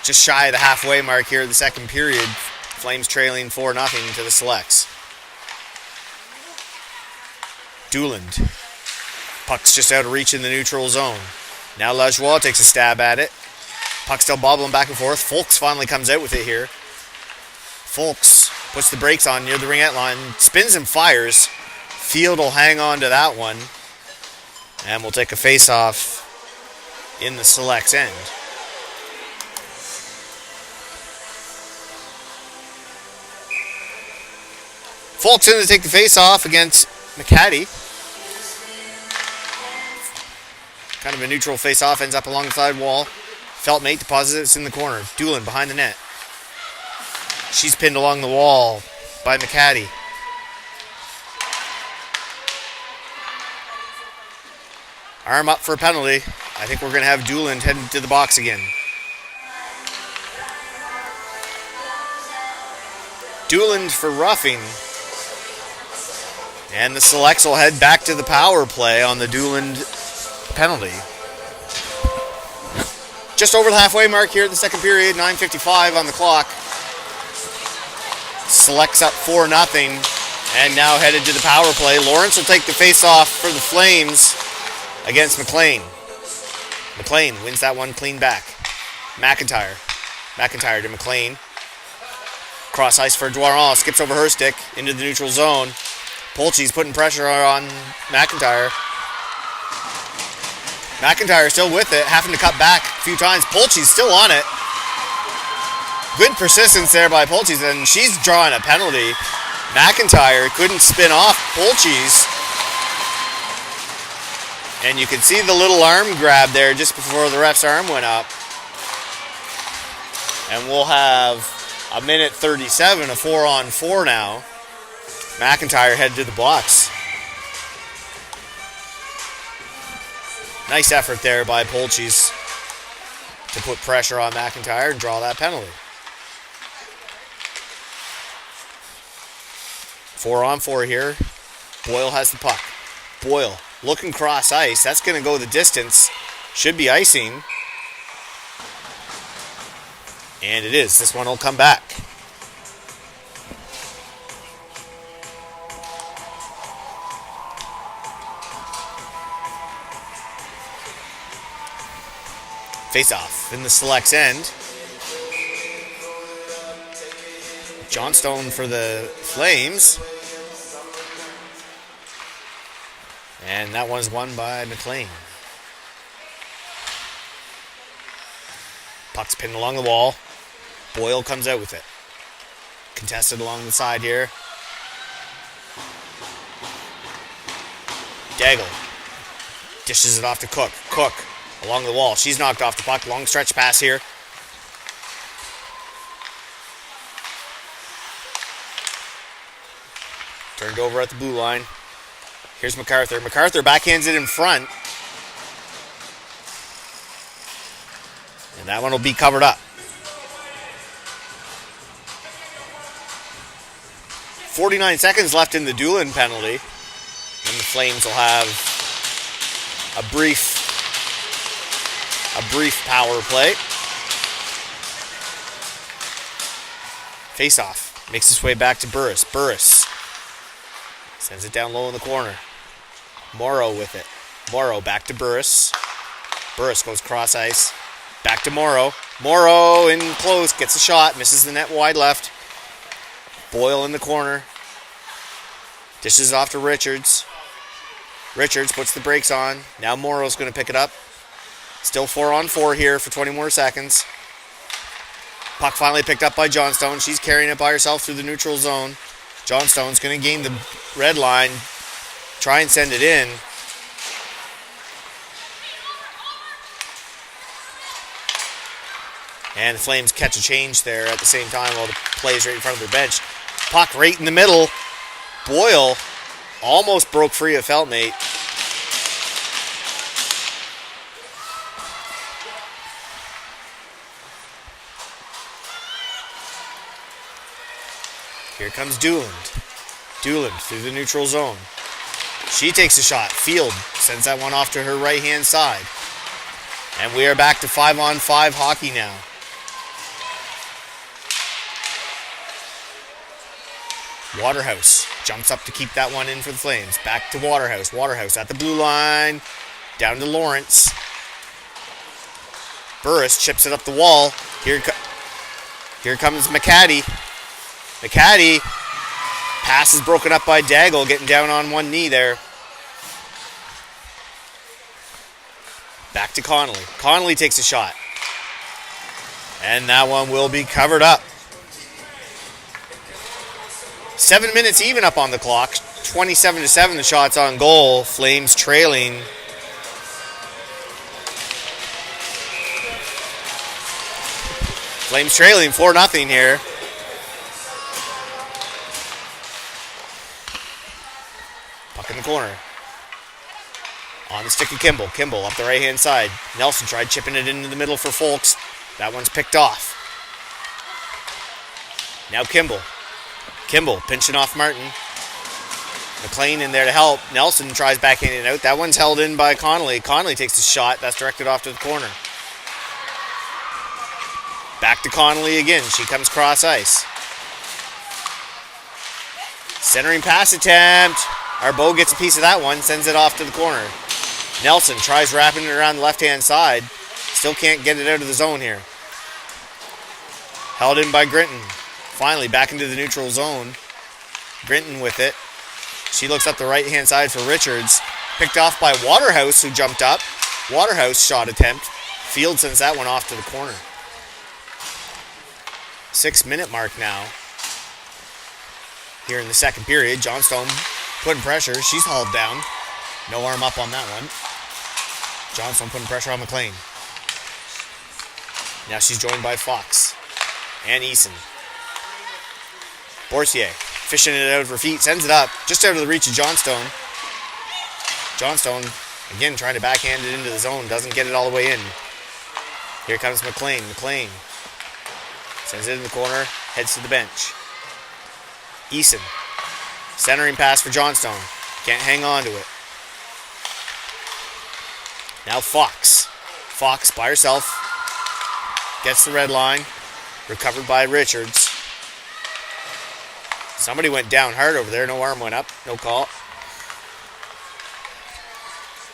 Just shy of the halfway mark here of the second period. Flames trailing 4-0 to the Selects. Dooland. Puck's just out of reach in the neutral zone. Now Lajoie takes a stab at it. Puck still bobbling back and forth. Folks finally comes out with it here. Folks puts the brakes on near the ringette line. Spins and fires. Field will hang on to that one. And we'll take a face-off in the Selects' end. Folks in to take the face-off against McCaddy. Kind of a neutral face-off, ends up along the side wall. Feltmate deposits it in the corner. Doolan behind the net. She's pinned along the wall by McCaddy. Arm up for a penalty. I think we're going to have Doolan heading to the box again. Doolan for roughing. And the Selects will head back to the power play on the Doolan penalty. Just over the halfway mark here in the second period. 9:55 on the clock. Selects up 4-0. And now headed to the power play. Lawrence will take the face-off for the Flames against McLean. McLean wins that one clean back. McIntyre to McLean. Cross ice for Dwarron. Skips over her stick into the neutral zone. Polchi's putting pressure on McIntyre. McIntyre still with it, having to cut back a few times. Polchi's still on it. Good persistence there by Polchi's, and she's drawing a penalty. McIntyre couldn't spin off Polchi's. And you can see the little arm grab there just before the ref's arm went up. And we'll have a minute 37, a 4-on-4 now. McIntyre headed to the box. Nice effort there by Polchi's to put pressure on McIntyre and draw that penalty. 4-on-4 here. Boyle has the puck. Boyle looking cross ice. That's going to go the distance. Should be icing. And it is. This one will come back. Face off in the Select's end. Johnstone for the Flames. And that one's won by McLean. Puck's pinned along the wall. Boyle comes out with it. Contested along the side here. Daigle dishes it off to Cook. Cook along the wall. She's knocked off the puck. Long stretch pass here. Turned over at the blue line. Here's MacArthur. MacArthur backhands it in front. And that one will be covered up. 49 seconds left in the Doolin penalty. And the Flames will have a brief power play. Face off. Makes his way back to Burris. Burris sends it down low in the corner. Morrow with it. Morrow back to Burris. Burris goes cross ice. Back to Morrow. Morrow in close. Gets a shot. Misses the net wide left. Boyle in the corner. Dishes off to Richards. Richards puts the brakes on. Now Morrow's going to pick it up. Still 4-on-4 here for 20 more seconds. Puck finally picked up by Johnstone. She's carrying it by herself through the neutral zone. Johnstone's going to gain the red line. Try and send it in. And the Flames catch a change there at the same time while the play's right in front of their bench. Puck right in the middle. Boyle almost broke free of Feltmate. Here comes Dooland. Dooland through the neutral zone. She takes a shot. Field sends that one off to her right-hand side. And we are back to 5-on-5 hockey now. Waterhouse jumps up to keep that one in for the Flames. Back to Waterhouse. Waterhouse at the blue line. Down to Lawrence. Burris chips it up the wall. Here comes McCaddy. McCaddy. Pass is broken up by Daigle, getting down on one knee there. Back to Connolly. Connolly takes a shot. And that one will be covered up. 7 minutes even up on the clock. 27-7 the shots on goal. Flames trailing. Flames trailing 4-0 here. Puck in the corner. On the stick of Kimball. Kimball up the right-hand side. Nelson tried chipping it into the middle for Folks. That one's picked off. Now Kimball. Kimball pinching off Martin. McLean in there to help. Nelson tries backhanding it out. That one's held in by Connolly. Connolly takes the shot. That's directed off to the corner. Back to Connolly again. She comes cross ice. Centering pass attempt. Arbeau gets a piece of that one, sends it off to the corner. Nelson tries wrapping it around the left-hand side. Still can't get it out of the zone here. Held in by Grinton. Finally back into the neutral zone. Grinton with it. She looks up the right-hand side for Richards. Picked off by Waterhouse, who jumped up. Waterhouse shot attempt. Field sends that one off to the corner. 6-minute mark now. Here in the second period, Johnstone putting pressure. She's hauled down. No arm up on that one. Johnstone putting pressure on McLean. Now she's joined by Fox and Eason. Boursier fishing it out of her feet, sends it up just out of the reach of Johnstone. Johnstone again trying to backhand it into the zone, doesn't get it all the way in. Here comes McLean. McLean sends it in the corner, heads to the bench. Eason, centering pass for Johnstone, can't hang on to it. Now Fox. Fox by herself. Gets the red line. Recovered by Richards. Somebody went down hard over there. No arm went up. No call.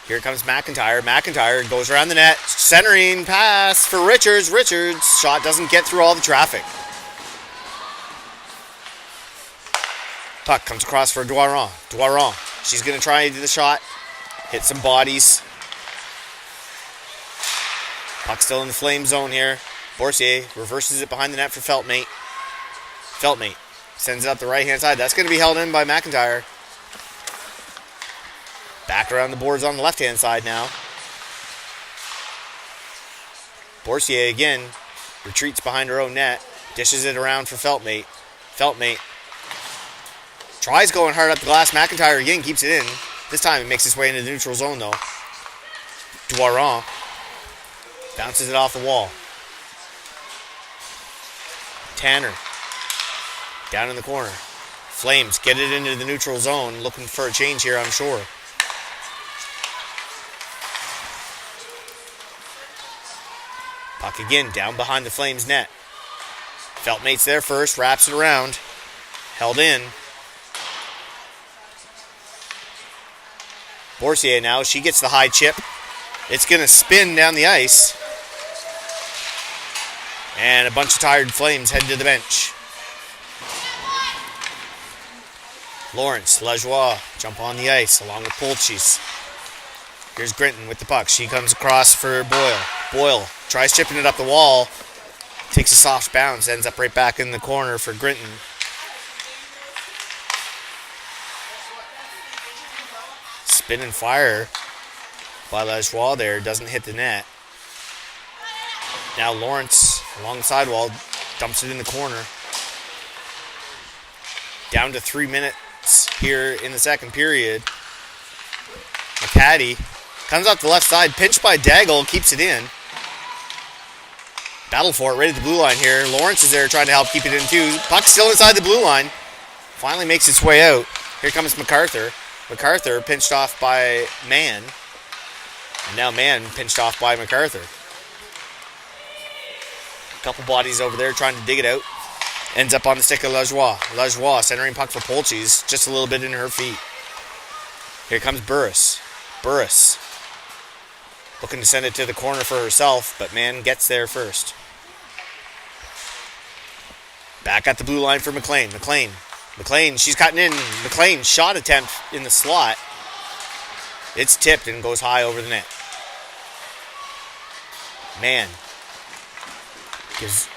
Here comes McIntyre. McIntyre goes around the net. Centering pass for Richards. Richards' shot doesn't get through all the traffic. Puck comes across for Doiron. Doiron. She's going to try to do the shot. Hit some bodies. Puck still in the flame zone here. Boursier reverses it behind the net for Feltmate. Feltmate sends it up the right-hand side. That's going to be held in by McIntyre. Back around the boards on the left-hand side now. Boursier again retreats behind her own net. Dishes it around for Feltmate. Feltmate tries going hard up the glass. McIntyre again keeps it in. This time it makes its way into the neutral zone though. Doiron bounces it off the wall. Tanner down in the corner. Flames get it into the neutral zone. Looking for a change here, I'm sure. Puck again down behind the Flames net. Feltmate's there first. Wraps it around. Held in. Boursier now. She gets the high chip. It's going to spin down the ice. And a bunch of tired Flames head to the bench. Lawrence, Lajoie jump on the ice along with Polchis. Here's Grinton with the puck. She comes across for Boyle. Boyle tries chipping it up the wall. Takes a soft bounce. Ends up right back in the corner for Grinton. Spin and fire by Lajoie there. Doesn't hit the net. Now Lawrence along the sidewall dumps it in the corner. Down to 3 minutes here in the second period. McCaddy comes up the left side, pinched by Daigle, keeps it in. Battle for it right at the blue line here. Lawrence is there trying to help keep it in too. Puck still inside the blue line. Finally makes its way out. Here comes MacArthur. MacArthur pinched off by Mann. And now Mann pinched off by MacArthur. Couple bodies over there trying to dig it out. Ends up on the stick of Lajoie. Lajoie centering puck for Polchis. Just a little bit in her feet. Here comes Burris. Burris looking to send it to the corner for herself, but Mann gets there first. Back at the blue line for McLean. McLean, she's cutting in. McLean shot attempt in the slot. It's tipped and goes high over the net. Mann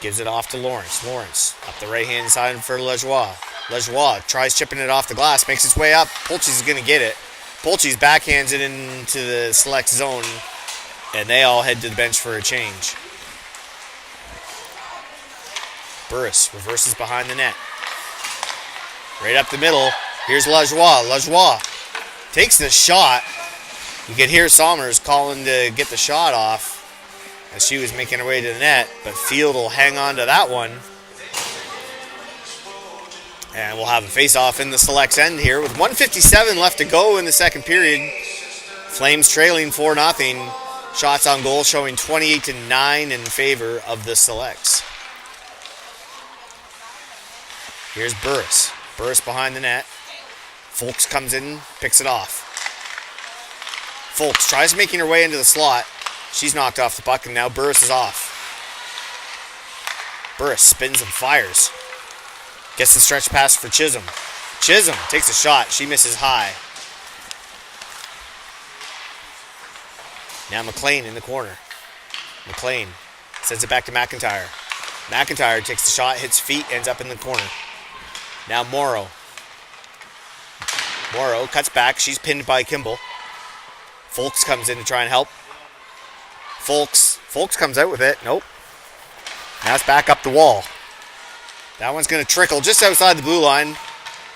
gives it off to Lawrence. Lawrence up the right-hand side for Lajoie. Lajoie tries chipping it off the glass, makes its way up. Polchis is going to get it. Polchis backhands it into the select zone, and they all head to the bench for a change. Burris reverses behind the net. Right up the middle. Here's Lajoie. Lajoie takes the shot. You could hear Somers calling to get the shot off as she was making her way to the net, but Field will hang on to that one. And we'll have a face-off in the select's end here with 1:57 left to go in the second period. Flames trailing 4-0. Shots on goal showing 28-9 in favor of the selects. Here's Burris. Burris behind the net. Folks comes in, picks it off. Folks tries making her way into the slot. She's knocked off the puck, and now Burris is off. Burris spins and fires. Gets the stretch pass for Chisholm. Chisholm takes a shot. She misses high. Now McLean in the corner. McLean sends it back to McIntyre. McIntyre takes the shot, hits feet, ends up in the corner. Now Morrow. Morrow cuts back. She's pinned by Kimball. Folks comes in to try and help. Folks comes out with it. Nope. Now it's back up the wall. That one's going to trickle just outside the blue line.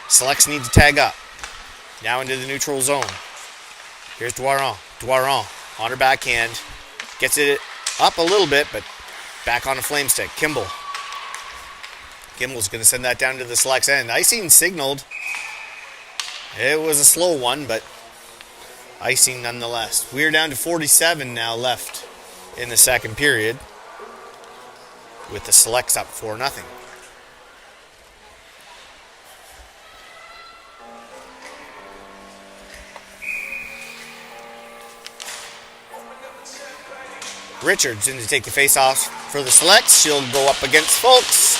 Selects need to tag up. Now into the neutral zone. Here's Doiron. Doiron on her backhand. Gets it up a little bit, but back on a flame stick. Kimball. Kimball's going to send that down to the Selects end. Icing signaled. It was a slow one, but icing nonetheless. We're down to 47 now left in the second period, with the Selects up 4-0. Richards in to take the face-off for the Selects. She'll go up against Folks.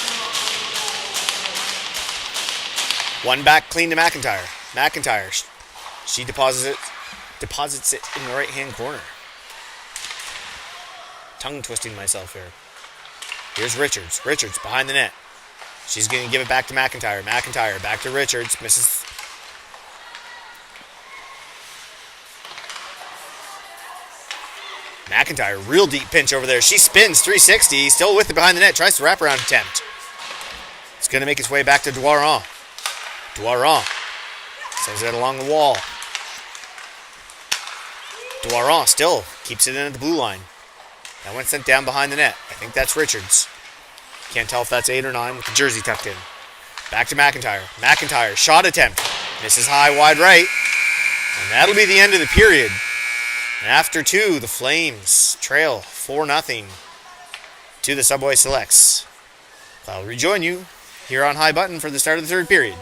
One back clean to McIntyre. McIntyre, she deposits it in the right-hand corner. Tongue twisting myself here. Here's Richards. Richards behind the net. She's going to give it back to McIntyre. McIntyre back to Richards. Misses. McIntyre, real deep pinch over there. She spins 360, still with it behind the net. Tries to wraparound attempt. It's going to make its way back to Doiron. Doiron sends it along the wall. Doiron still keeps it in at the blue line. That one sent down behind the net. I think that's Richards. Can't tell if that's 8 or 9 with the jersey tucked in. Back to McIntyre. McIntyre, shot attempt. Misses high, wide right. And that'll be the end of the period. And after 2, the Flames trail 4-0 to the Subway Selects. I'll rejoin you here on High Button for the start of the third period.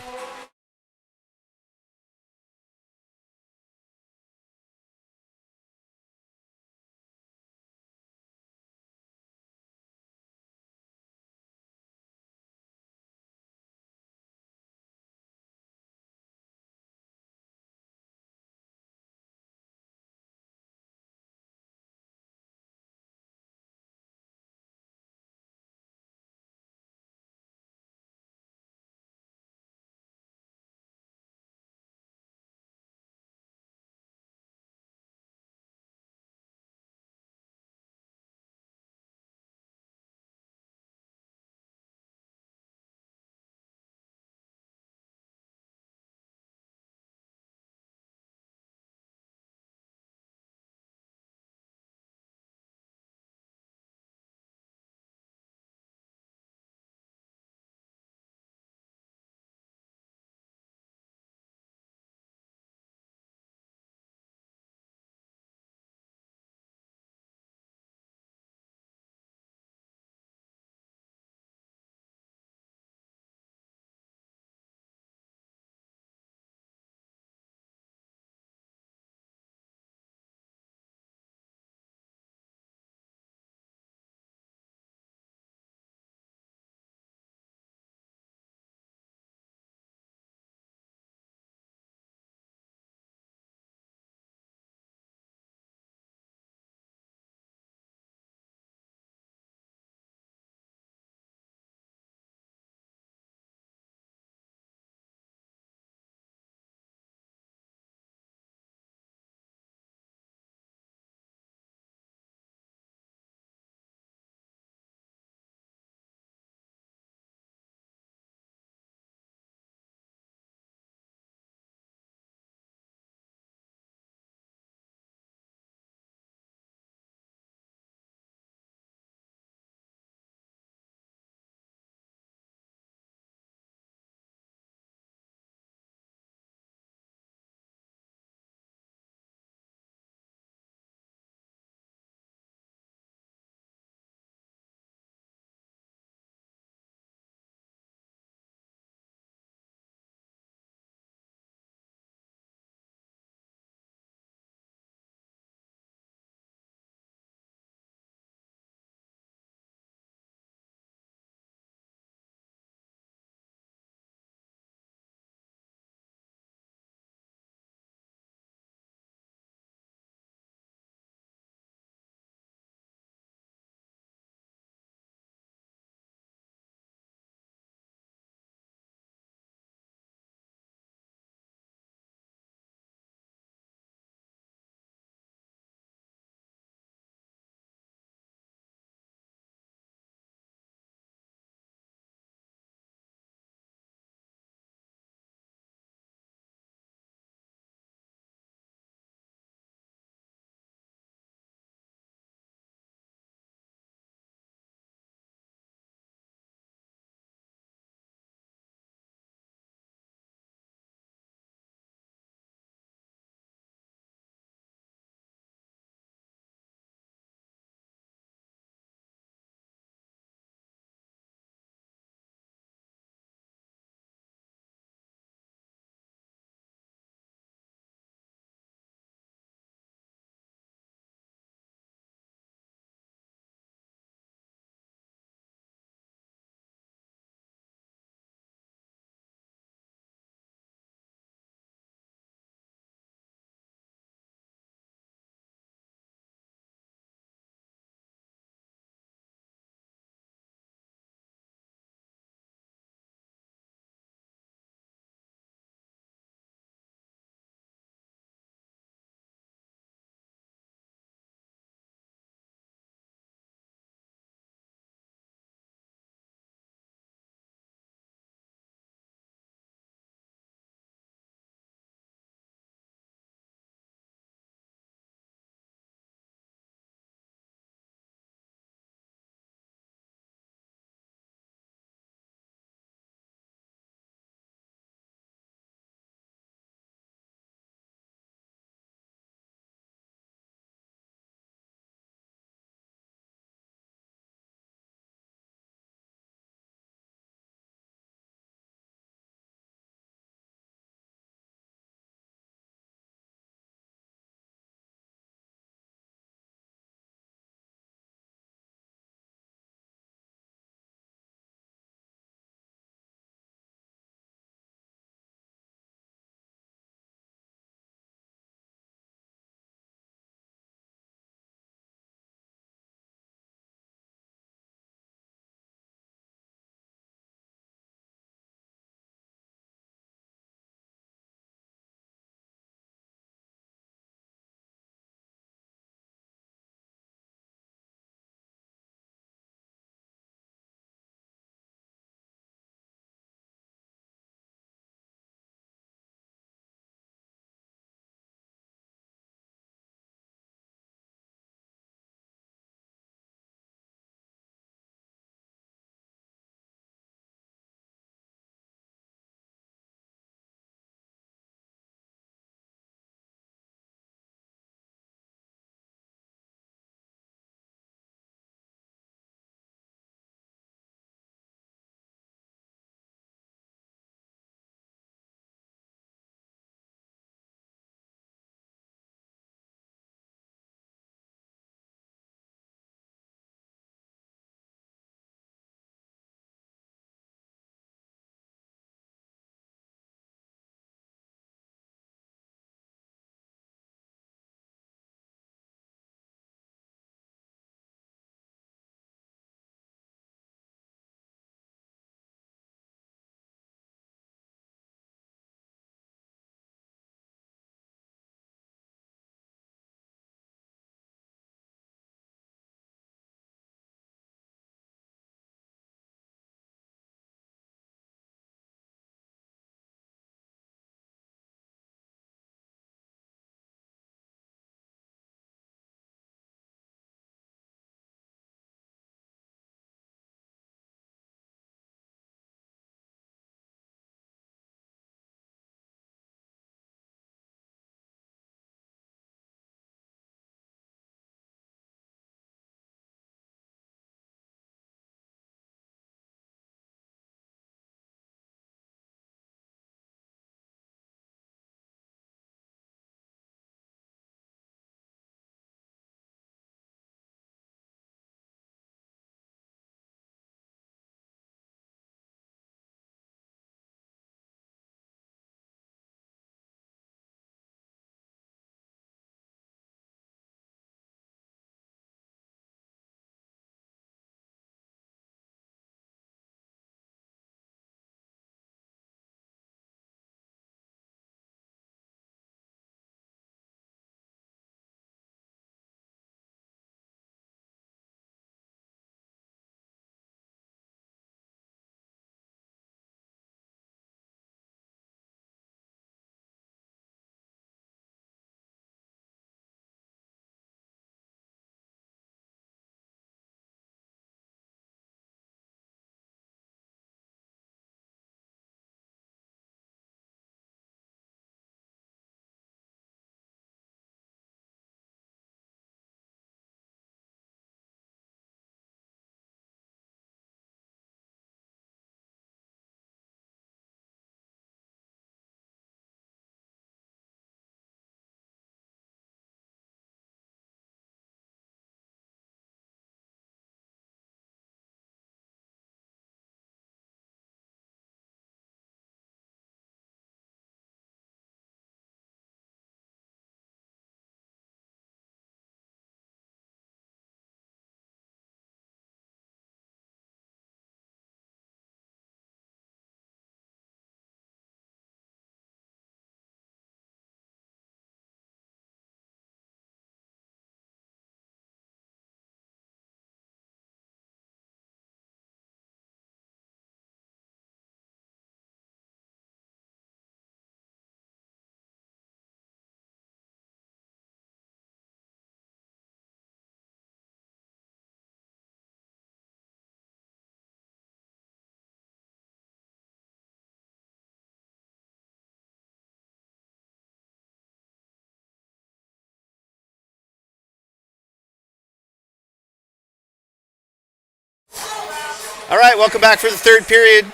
All right, welcome back for the third period.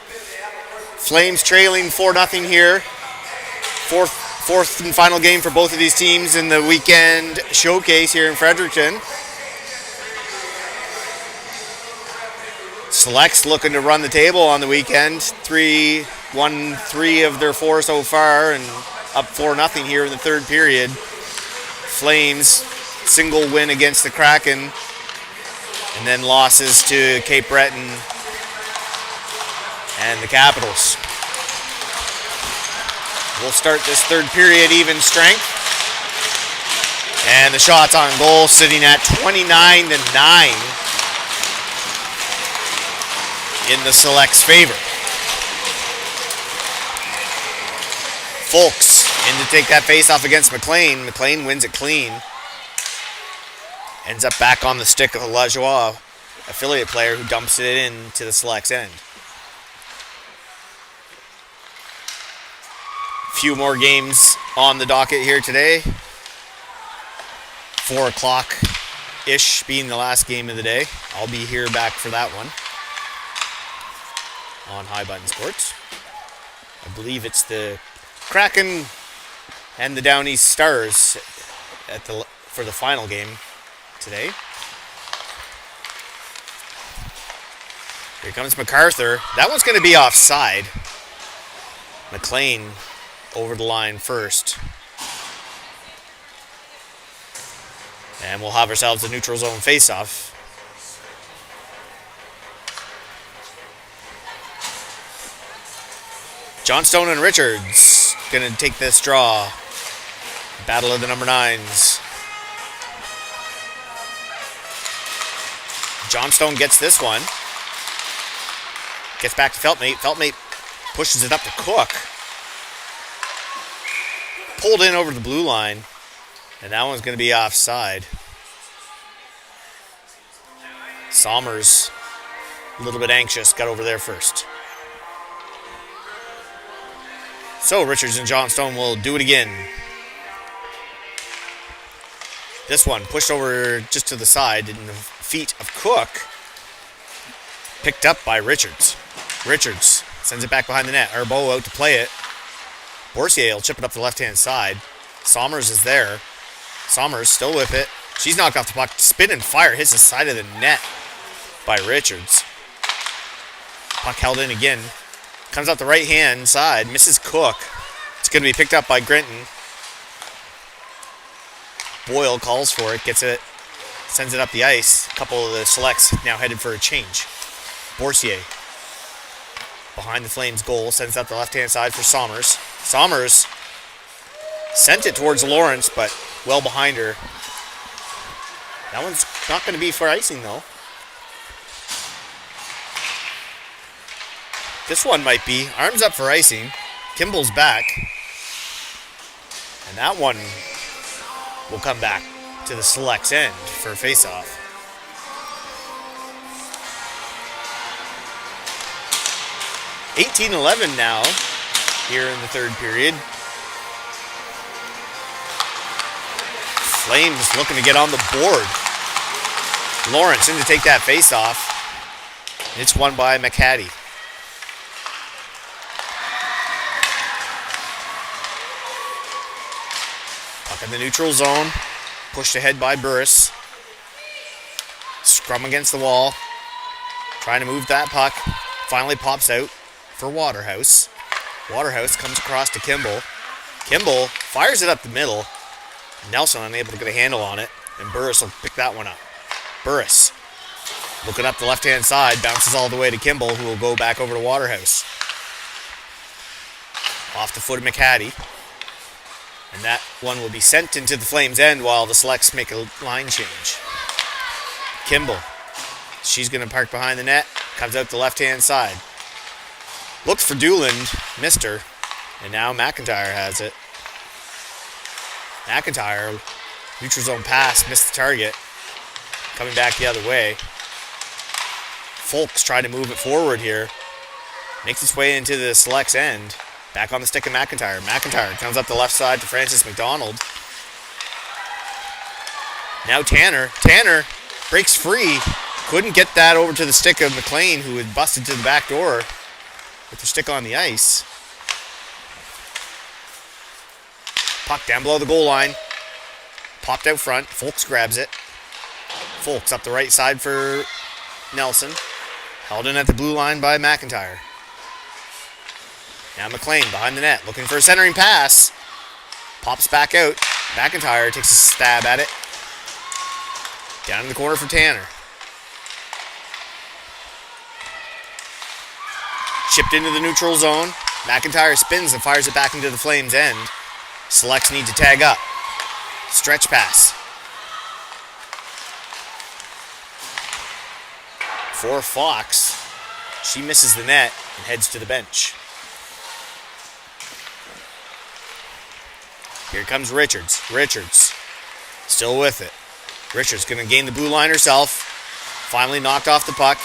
Flames trailing 4-0 here. Fourth and final game for both of these teams in the weekend showcase here in Fredericton. Selects looking to run the table on the weekend. Won 3 of their 4 so far and up 4-0 here in the third period. Flames, single win against the Kraken, and then losses to Cape Breton and the Capitals. We'll start this third period even strength. And the shots on goal sitting at 29-9 in the Select's favor. Folks in to take that face-off against McLean. McLean wins it clean. Ends up back on the stick of a Lajoie affiliate player who dumps it in to the Select's end. Few more games on the docket here today. 4 o'clock-ish being the last game of the day. I'll be here back for that one on High Button Sports. I believe it's the Kraken and the Down East Stars for the final game today. Here comes MacArthur. That one's going to be offside. McLean over the line first. And we'll have ourselves a neutral zone face-off. Johnstone and Richards going to take this draw. Battle of the number 9s. Johnstone gets this one. Gets back to Feltmate. Feltmate pushes it up to Cook. Pulled in over the blue line. And that one's going to be offside. Sommers, a little bit anxious, got over there first. So Richards and Johnstone will do it again. This one pushed over just to the side in the feet of Cook. Picked up by Richards. Richards sends it back behind the net. Arbo out to play it. Boursier will chip it up the left-hand side. Sommers is there. Sommers still with it. She's knocked off the puck. Spin and fire hits the side of the net by Richards. Puck held in again. Comes out the right-hand side. Misses Cook. It's going to be picked up by Grinton. Boyle calls for it. Gets it. Sends it up the ice. A couple of the Selects now headed for a change. Boursier behind the Flames goal. Sends out the left-hand side for Sommers. Sommers sent it towards Lawrence, but well behind her. That one's not going to be for icing, though. This one might be. Arms up for icing. Kimball's back. And that one will come back to the Select's end for a face-off. (18-11) now here in the third period. Flames looking to get on the board. Lawrence in to take that face-off. It's won by McCaddy. Puck in the neutral zone. Pushed ahead by Burris. Scrum against the wall. Trying to move that puck. Finally pops out for Waterhouse. Waterhouse comes across to Kimball. Kimball fires it up the middle. Nelson unable to get a handle on it. And Burris will pick that one up. Burris looking up the left-hand side. Bounces all the way to Kimball, who will go back over to Waterhouse. Off the foot of McCaddy. And that one will be sent into the Flames' end while the Selects make a line change. Kimball. She's going to park behind the net. Comes out the left-hand side. Looks for Dooland. Missed her. And now McIntyre has it. McIntyre. Neutral zone pass. Missed the target. Coming back the other way. Folks trying to move it forward here. Makes its way into the Select's end. Back on the stick of McIntyre. McIntyre comes up the left side to Francis McDonald. Now Tanner. Tanner breaks free. Couldn't get that over to the stick of McLean, who had busted to the back door with the stick on the ice. Puck down below the goal line. Popped out front. Folks grabs it. Folks up the right side for Nelson. Held in at the blue line by McIntyre. Now McLean behind the net, looking for a centering pass. Pops back out. McIntyre takes a stab at it. Down in the corner for Tanner. Chipped into the neutral zone. McIntyre spins and fires it back into the Flames' end. Selects need to tag up. Stretch pass. For Fox. She misses the net and heads to the bench. Here comes Richards. Richards still with it. Richards going to gain the blue line herself. Finally knocked off the puck.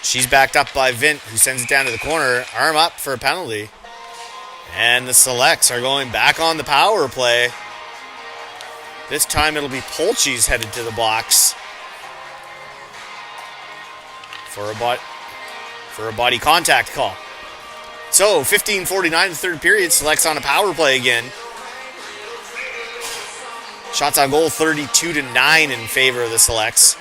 She's backed up by Vint, who sends it down to the corner. Arm up for a penalty. And the Selects are going back on the power play. This time it'll be Polchis headed to the box for a body contact call. So 15:49 the third period. Selects on a power play again. Shots on goal 32-9 in favor of the Selects.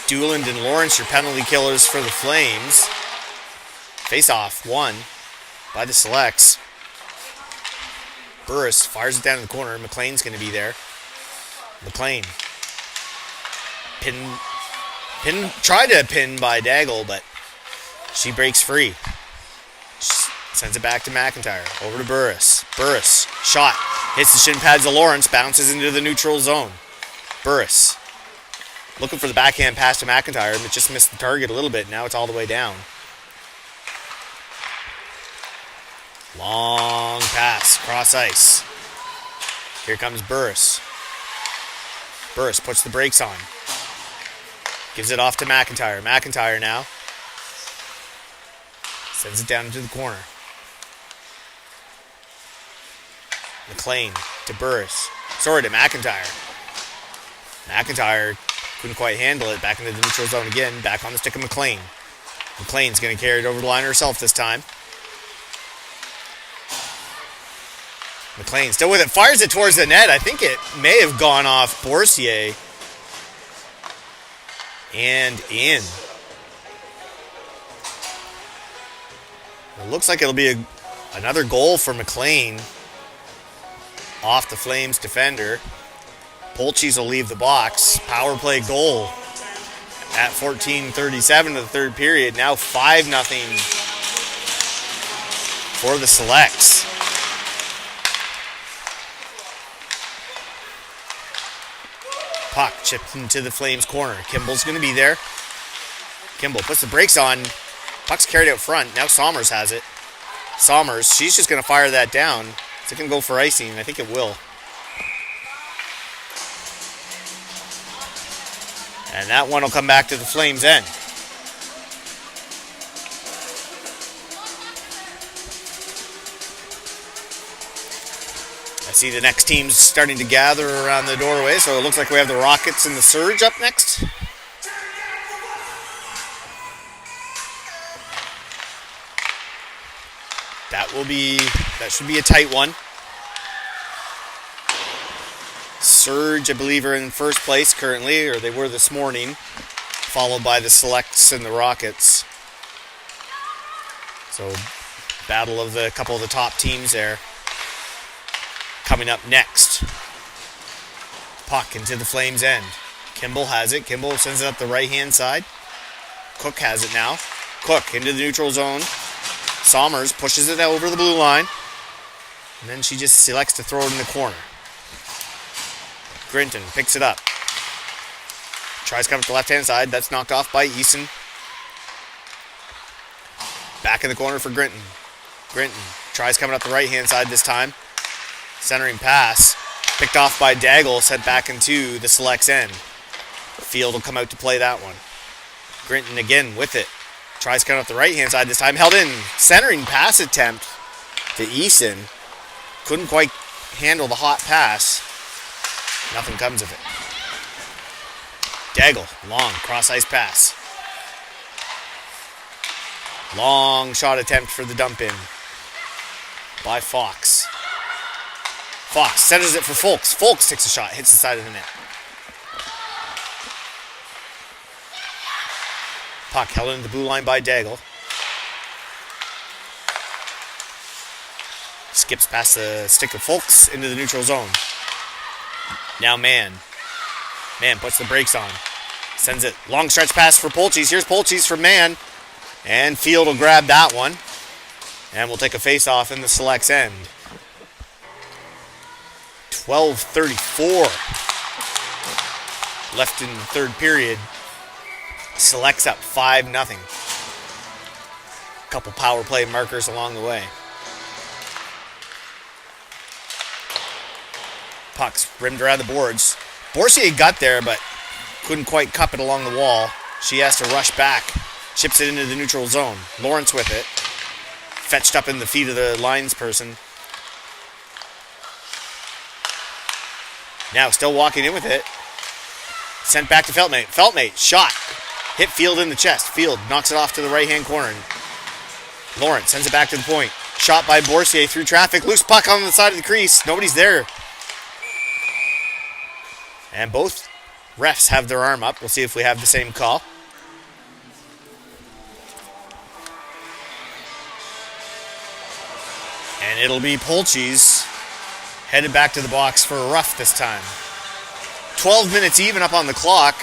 Dooland and Lawrence are penalty killers for the Flames. Face-off won by the Selects. Burris fires it down in the corner. McLean's going to be there. McLean. Tried to pin by Daigle, but she breaks free. Sends it back to McIntyre. Over to Burris. Burris. Shot. Hits the shin pads of Lawrence. Bounces into the neutral zone. Burris. Looking for the backhand pass to McIntyre, but just missed the target a little bit. Now it's all the way down. Long pass. Cross ice. Here comes Burris. Burris puts the brakes on. Gives it off to McIntyre. McIntyre now. Sends it down into the corner. McLean to Burris. Sorry, to McIntyre. McIntyre couldn't quite handle it. Back into the neutral zone again. Back on the stick of McLean. McLean's going to carry it over the line herself this time. McLean still with it. Fires it towards the net. I think it may have gone off Boursier. And in. It looks like it'll be another goal for McLean off the Flames defender. Polchis will leave the box. Power play goal at 14:37 of the third period. Now 5-0 for the Selects. Puck chipped into the Flames corner. Kimball's going to be there. Kimball puts the brakes on. Puck's carried out front. Now Sommers has it. Sommers, she's just going to fire that down. Is it going to go for icing? I think it will. And that one will come back to the Flames' end. I see the next teams starting to gather around the doorway, so it looks like we have the Rockets and the Surge up next. That should be a tight one. Surge, I believe, are in first place currently, or they were this morning, followed by the Selects and the Rockets. So, battle of a couple of the top teams there. Coming up next. Puck into the Flames' end. Kimball has it. Kimball sends it up the right-hand side. Cook has it now. Cook into the neutral zone. Sommers pushes it over the blue line. And then she just selects to throw it in the corner. Grinton picks it up. Tries coming to the left-hand side. That's knocked off by Eason. Back in the corner for Grinton. Grinton tries coming up the right-hand side this time. Centering pass. Picked off by Daigle. Sent back into the Select's end. Field will come out to play that one. Grinton again with it. Tries coming up the right-hand side this time. Held in. Centering pass attempt to Eason. Couldn't quite handle the hot pass. Nothing comes of it. Daigle, long cross-ice pass. Long shot attempt for the dump in by Fox. Fox centers it for Folks. Folks takes a shot, hits the side of the net. Puck held into the blue line by Daigle. Skips past the stick of Folks into the neutral zone. Now Mann. Mann puts the brakes on. Sends it. Long stretch pass for Polchis. Here's Polchis from Mann. And Field will grab that one. And we'll take a face-off in the Selects end. 12:34 left in the third period. Selects up 5-0. Couple power play markers along the way. Pucks rimmed around the boards. Borsier got there, but couldn't quite cup it along the wall. She has to rush back. Chips it into the neutral zone. Lawrence with it. Fetched up in the feet of the linesperson. Now still walking in with it. Sent back to Feltmate. Feltmate, shot. Hit Field in the chest. Field knocks it off to the right-hand corner. Lawrence sends it back to the point. Shot by Borsier through traffic. Loose puck on the side of the crease. Nobody's there. And both refs have their arm up. We'll see if we have the same call. And it'll be Polchis headed back to the box for a rough this time. 12 minutes even up on the clock.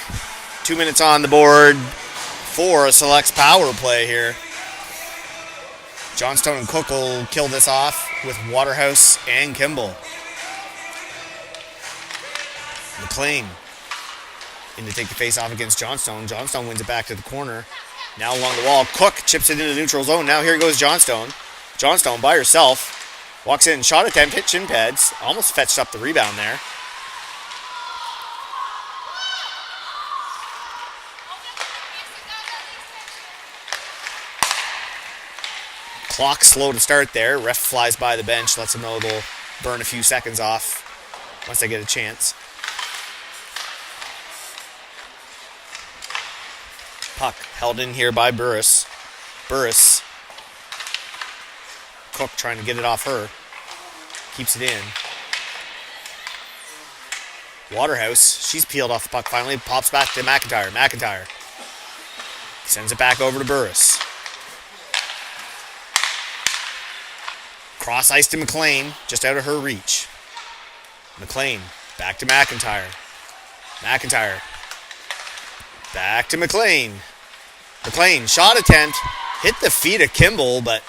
2 minutes on the board for a Selects power play here. Johnstone and Cook will kill this off with Waterhouse and Kimball. McLean in to take the face off against Johnstone. Johnstone wins it back to the corner. Now along the wall, Cook chips it into the neutral zone. Now here goes Johnstone. Johnstone by herself. Walks in, shot attempt, hit shin pads. Almost fetched up the rebound there. Clock slow to start there. Ref flies by the bench, lets them know they'll burn a few seconds off once they get a chance. Puck held in here by Burris. Burris. Cook trying to get it off her. Keeps it in. Waterhouse, she's peeled off the puck finally. Pops back to McIntyre. McIntyre sends it back over to Burris. Cross ice to McLean, just out of her reach. McLean back to McIntyre. McIntyre back to McLean. McLean, shot attempt, hit the feet of Kimball, but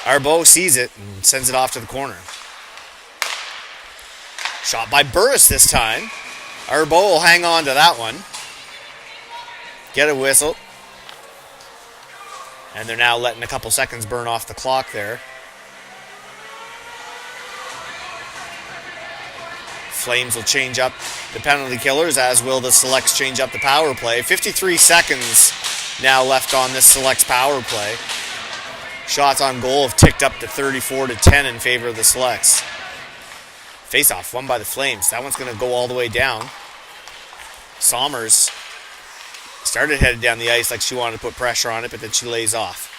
Arbeau sees it and sends it off to the corner. Shot by Burris this time. Arbeau will hang on to that one. Get a whistle. And they're now letting a couple seconds burn off the clock there. Flames will change up the penalty killers, as will the Selects change up the power play. 53 seconds now left on this Selects power play. Shots on goal have ticked up to 34-10 in favor of the Selects. Face-off won by the Flames. That one's going to go all the way down. Sommers started headed down the ice like she wanted to put pressure on it, but then she lays off.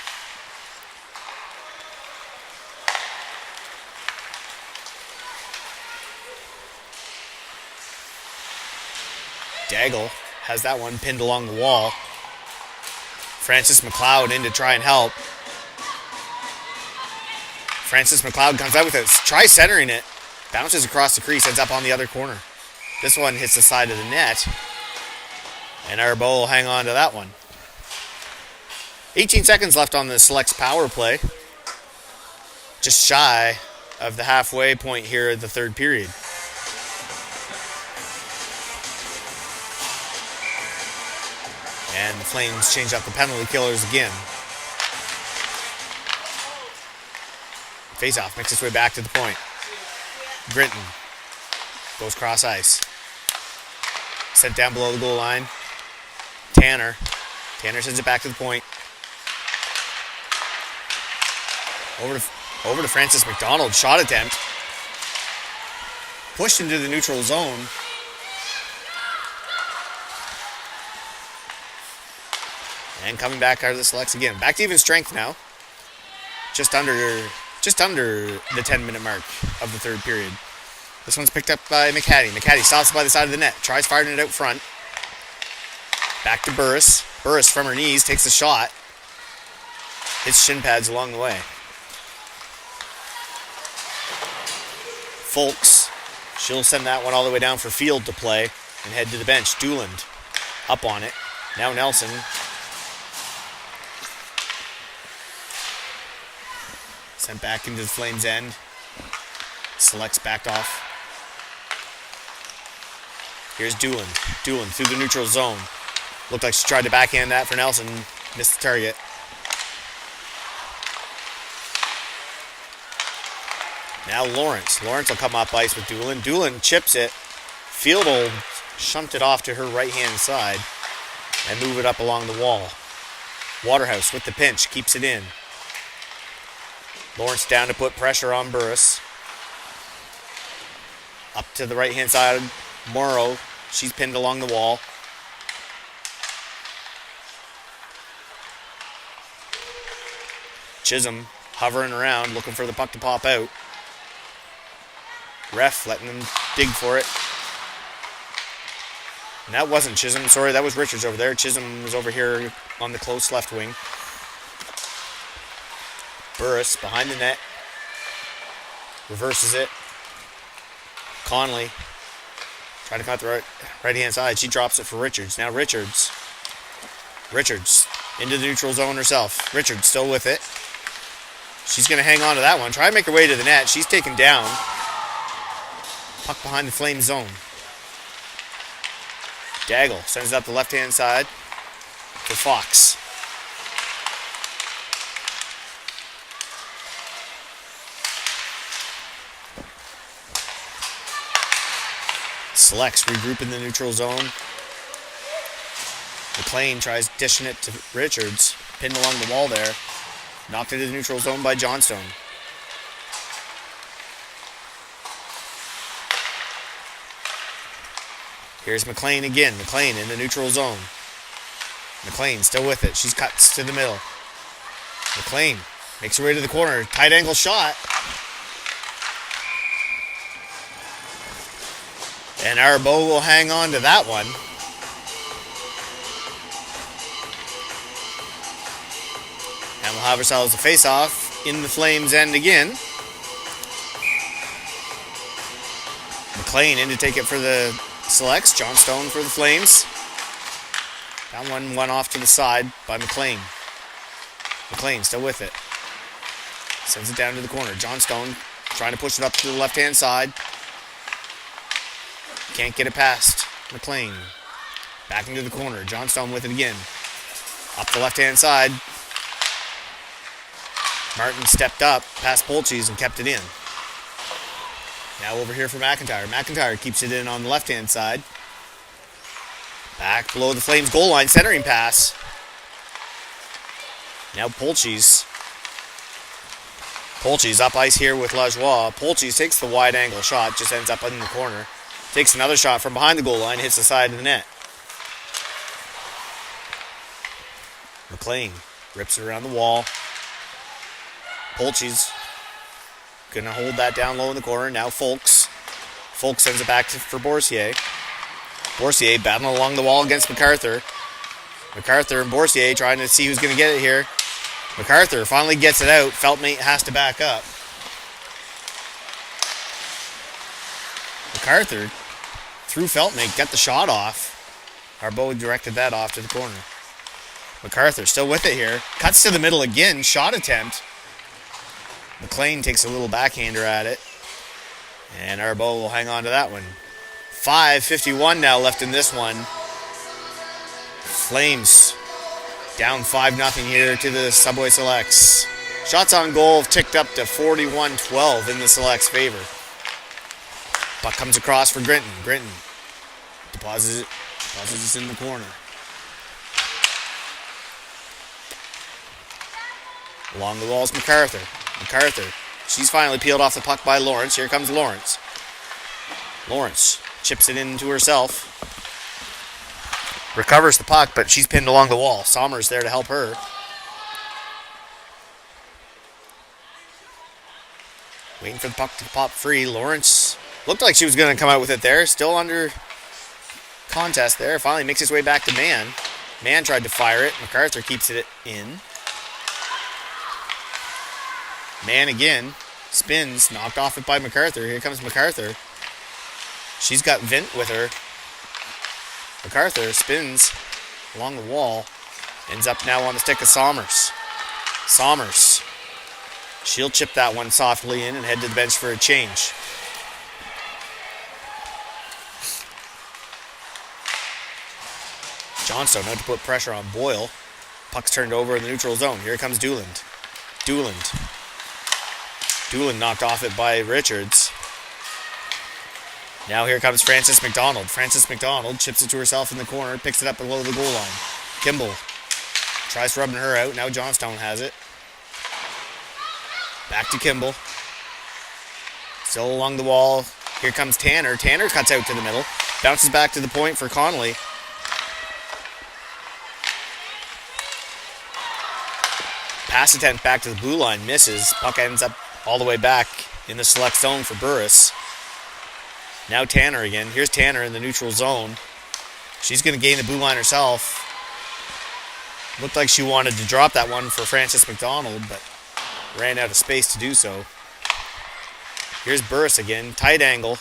Daigle has that one pinned along the wall. Francis McLeod in to try and help. Francis McLeod comes out with it. Tries centering it. Bounces across the crease. Ends up on the other corner. This one hits the side of the net. And Arbeau will hang on to that one. 18 seconds left on the Selects power play. Just shy of the halfway point here of the third period. And the Flames change up the penalty killers again. Face-off makes its way back to the point. Grinton goes cross ice. Sent down below the goal line. Tanner sends it back to the point. Over to Francis McDonald. Shot attempt. Pushed into the neutral zone. And coming back out of the selects again. Back to even strength now. Just under the 10-minute mark of the third period. This one's picked up by McHattie. McHattie stops by the side of the net. Tries firing it out front. Back to Burris. Burris from her knees takes a shot. Hits shin pads along the way. Folks. She'll send that one all the way down for Field to play and head to the bench. Dooland up on it. Now Nelson. Sent back into the Flames' end. Selects backed off. Here's Dooland. Dooland through the neutral zone. Looked like she tried to backhand that for Nelson. Missed the target. Now Lawrence. Lawrence will come up ice with Dooland. Dooland chips it. Field will shunt it off to her right-hand side and move it up along the wall. Waterhouse with the pinch. Keeps it in. Lawrence down to put pressure on Burris. Up to the right-hand side. Morrow. She's pinned along the wall. Chisholm hovering around, looking for the puck to pop out. Ref letting them dig for it. And that wasn't Chisholm. Sorry, that was Richards over there. Chisholm was over here on the close left wing. Burris behind the net. Reverses it. Conley trying to cut the right-hand side. She drops it for Richards. Now Richards. Richards into the neutral zone herself. Richards still with it. She's going to hang on to that one. Try to make her way to the net. She's taken down. Puck behind the Flame zone. Daggle sends it up the left-hand side for Fox. Selects regroup in the neutral zone. McLean tries dishing it to Richards. Pinned along the wall there. Knocked into the neutral zone by Johnstone. Here's McLean again. McLean in the neutral zone. McLean still with it. She's cuts to the middle. McLean makes her way to the corner. Tight angle shot. And our bow will hang on to that one. And we'll have ourselves a face-off in the Flames' end again. McLean in to take it for the Selects. Johnstone for the Flames. That one went off to the side by McLean. McLean still with it. Sends it down to the corner. Johnstone trying to push it up to the left-hand side. Can't get it past McLean. Back into the corner. Johnstone with it again. Up the left-hand side. Martin stepped up past Polchis and kept it in. Now over here for McIntyre. McIntyre keeps it in on the left-hand side. Back below the Flames goal line. Centering pass. Now Polchis. Polchis up ice here with Lajoie. Polchis takes the wide angle shot. Just ends up in the corner. Takes another shot from behind the goal line. Hits the side of the net. McLean rips it around the wall. Polchis gonna hold that down low in the corner. Now Folks. Folks sends it back for Boursier. Boursier battling along the wall against MacArthur. MacArthur and Boursier trying to see who's gonna get it here. MacArthur finally gets it out. Feltmate has to back up. MacArthur, through Feltmate, got the shot off. Harbaugh directed that off to the corner. MacArthur still with it here. Cuts to the middle again. Shot attempt. McLean takes a little backhander at it. And Harbaugh will hang on to that one. 5:51 now left in this one. Flames down 5-0 here to the Subway Selects. Shots on goal have ticked up to 41-12 in the Selects' favor. Puck comes across for Grinton. Grinton deposits it in the corner. Along the walls, MacArthur. MacArthur. She's finally peeled off the puck by Lawrence. Here comes Lawrence. Lawrence chips it into herself. recovers the puck, but she's pinned along the wall. Sommer's there to help her. Waiting for the puck to pop free. Lawrence looked like she was going to come out with it there. Still under contest there. Finally makes his way back to Mann. Mann tried to fire it. MacArthur keeps it in. Mann again. Spins. Knocked off it by MacArthur. Here comes MacArthur. She's got Vint with her. MacArthur spins along the wall. Ends up now on the stick of Sommers. Sommers. She'll chip that one softly in and head to the bench for a change. Johnstone had to put pressure on Boyle. Puck's turned over in the neutral zone. Here comes Dooland. Dooland knocked off it by Richards. Now here comes Frances McDonald. Frances McDonald chips it to herself in the corner, picks it up below the goal line. Kimball tries rubbing her out. Now Johnstone has it. Back to Kimball. Still along the wall. Here comes Tanner. Tanner cuts out to the middle. Bounces back to the point for Connolly. Pass attempt back to the blue line. Misses. Puck ends up all the way back in the select zone for Burris. Now Tanner again. Here's Tanner in the neutral zone. She's going to gain the blue line herself. Looked like she wanted to drop that one for Frances McDonald, but ran out of space to do so. Here's Burris again. Tight angle.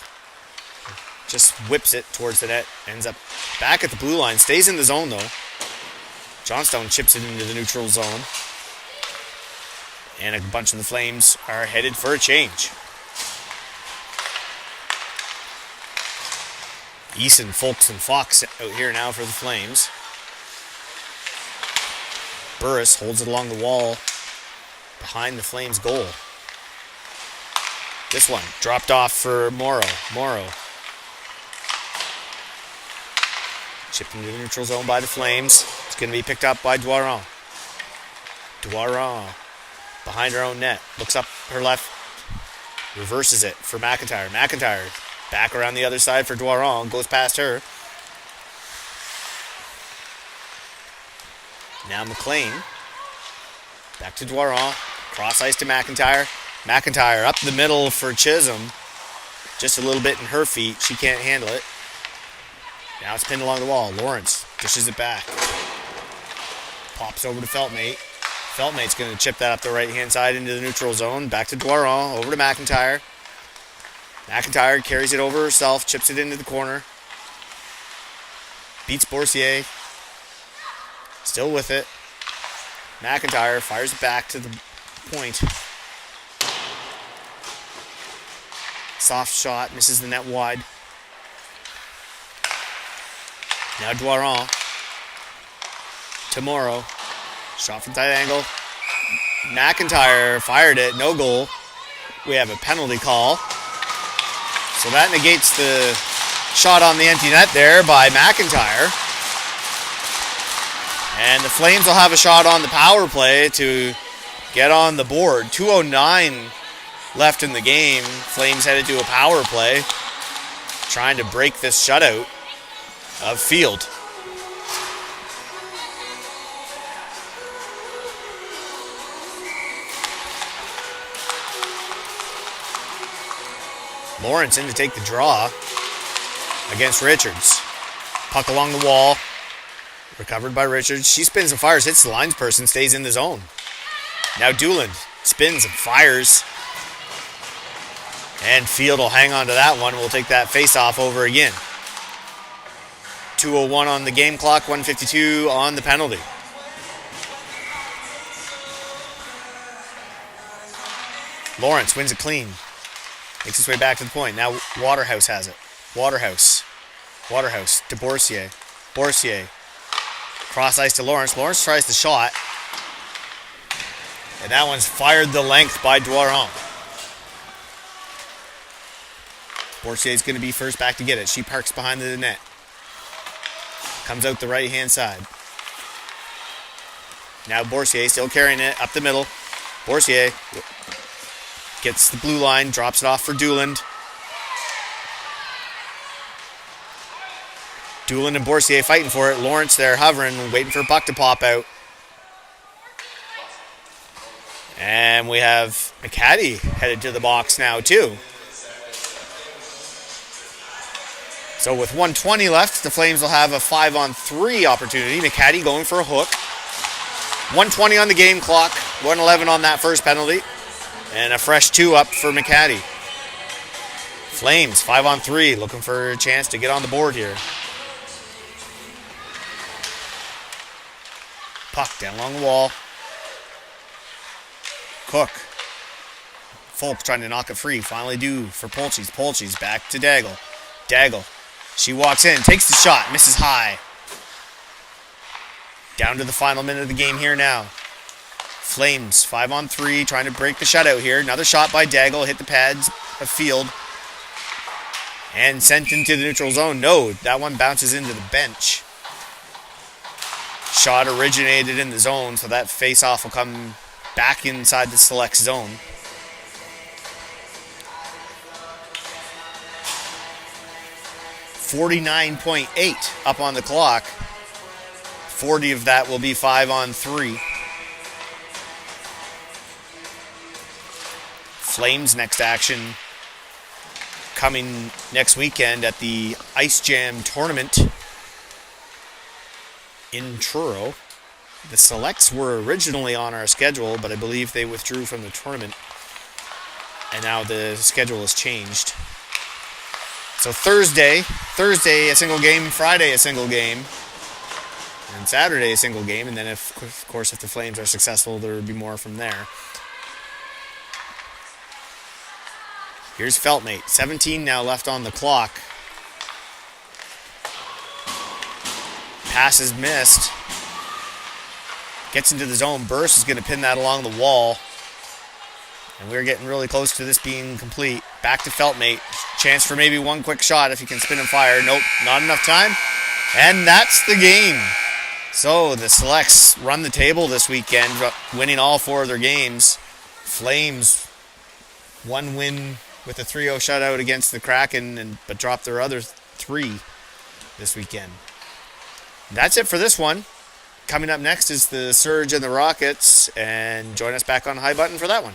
Just whips it towards the net. Ends up back at the blue line. Stays in the zone though. Johnstone chips it into the neutral zone. And a bunch of the Flames are headed for a change. Eason, Folks, and Fox out here now for the Flames. Burris holds it along the wall behind the Flames' goal. This one dropped off for Morrow. Chipped into the neutral zone by the Flames. It's going to be picked up by Doiron. Behind her own net. Looks up her left. Reverses it for McIntyre. McIntyre back around the other side for Doiron. Goes past her. Now McLean. Back to Doiron. Cross ice to McIntyre. McIntyre up the middle for Chisholm. Just a little bit in her feet. She can't handle it. Now it's pinned along the wall. Lawrence dishes it back. Pops over to Feltmate. Feltmate's going to chip that up the right-hand side into the neutral zone. Back to Doiron. Over to McIntyre. McIntyre carries it over herself. Chips it into the corner. Beats Boursier. Still with it. McIntyre fires it back to the point. Soft shot. Misses the net wide. Now Doiron. To Morrow. Shot from tight angle. McIntyre fired it. No goal. We have a penalty call. So that negates the shot on the empty net there by McIntyre. And the Flames will have a shot on the power play to get on the board. 2:09 left in the game. Flames headed to a power play, trying to break this shutout of Field. Lawrence in to take the draw against Richards. Puck along the wall. Recovered by Richards. She spins and fires, hits the linesperson, stays in the zone. Now Dooland spins and fires. And Field will hang on to that one. We'll take that face-off over again. 2:01 on the game clock, 1:52 on the penalty. Lawrence wins it clean. Makes his way back to the point. Now Waterhouse has it. Waterhouse to Boursier. Boursier. Cross ice to Lawrence. Lawrence tries the shot. And that one's fired the length by Doiron. Bourcier's going to be first back to get it. She parks behind the net. Comes out the right-hand side. Now Boursier still carrying it up the middle. Boursier gets the blue line, drops it off for Dooland. Doolin and Boursier fighting for it. Lawrence there hovering, waiting for a puck to pop out. And we have McCaddy headed to the box now too. So with 1:20 left, the Flames will have a 5-on-3 opportunity. McCaddy going for a hook. 1:20 on the game clock. 1:11 on that first penalty. And a fresh 2 up for McCaddy. Flames 5-on-3, looking for a chance to get on the board here. Puck down along the wall. Cook. Fulp trying to knock it free. Finally do for Polchis. Polchis back to Daigle. Daigle. She walks in, takes the shot, misses high. Down to the final minute of the game here now. Flames 5-on-3, trying to break the shutout here. Another shot by Daigle, hit the pads of field. And sent into the neutral zone. No, that one bounces into the bench. Shot originated in the zone, so that face-off will come back inside the select zone. .49.8 up on the clock. 40 of that will be 5-on-3. Flames next action coming next weekend at the Ice Jam tournament in Truro. The selects were originally on our schedule, but I believe they withdrew from the tournament. And now the schedule has changed. So Thursday a single game, Friday a single game, and Saturday a single game, and then of course if the Flames are successful, there will be more from there. Here's Feltmate, 17 now left on the clock. Pass is missed. Gets into the zone. Burst is going to pin that along the wall. And we're getting really close to this being complete. Back to Feltmate. Chance for maybe one quick shot if he can spin and fire. Nope, not enough time. And that's the game. So the Selects run the table this weekend, winning all 4 of their games. Flames, 1 win with a 3-0 shutout against the Kraken, but dropped their other 3 this weekend. That's it for this one. Coming up next is the Surge and the Rockets, and join us back on High Button for that one.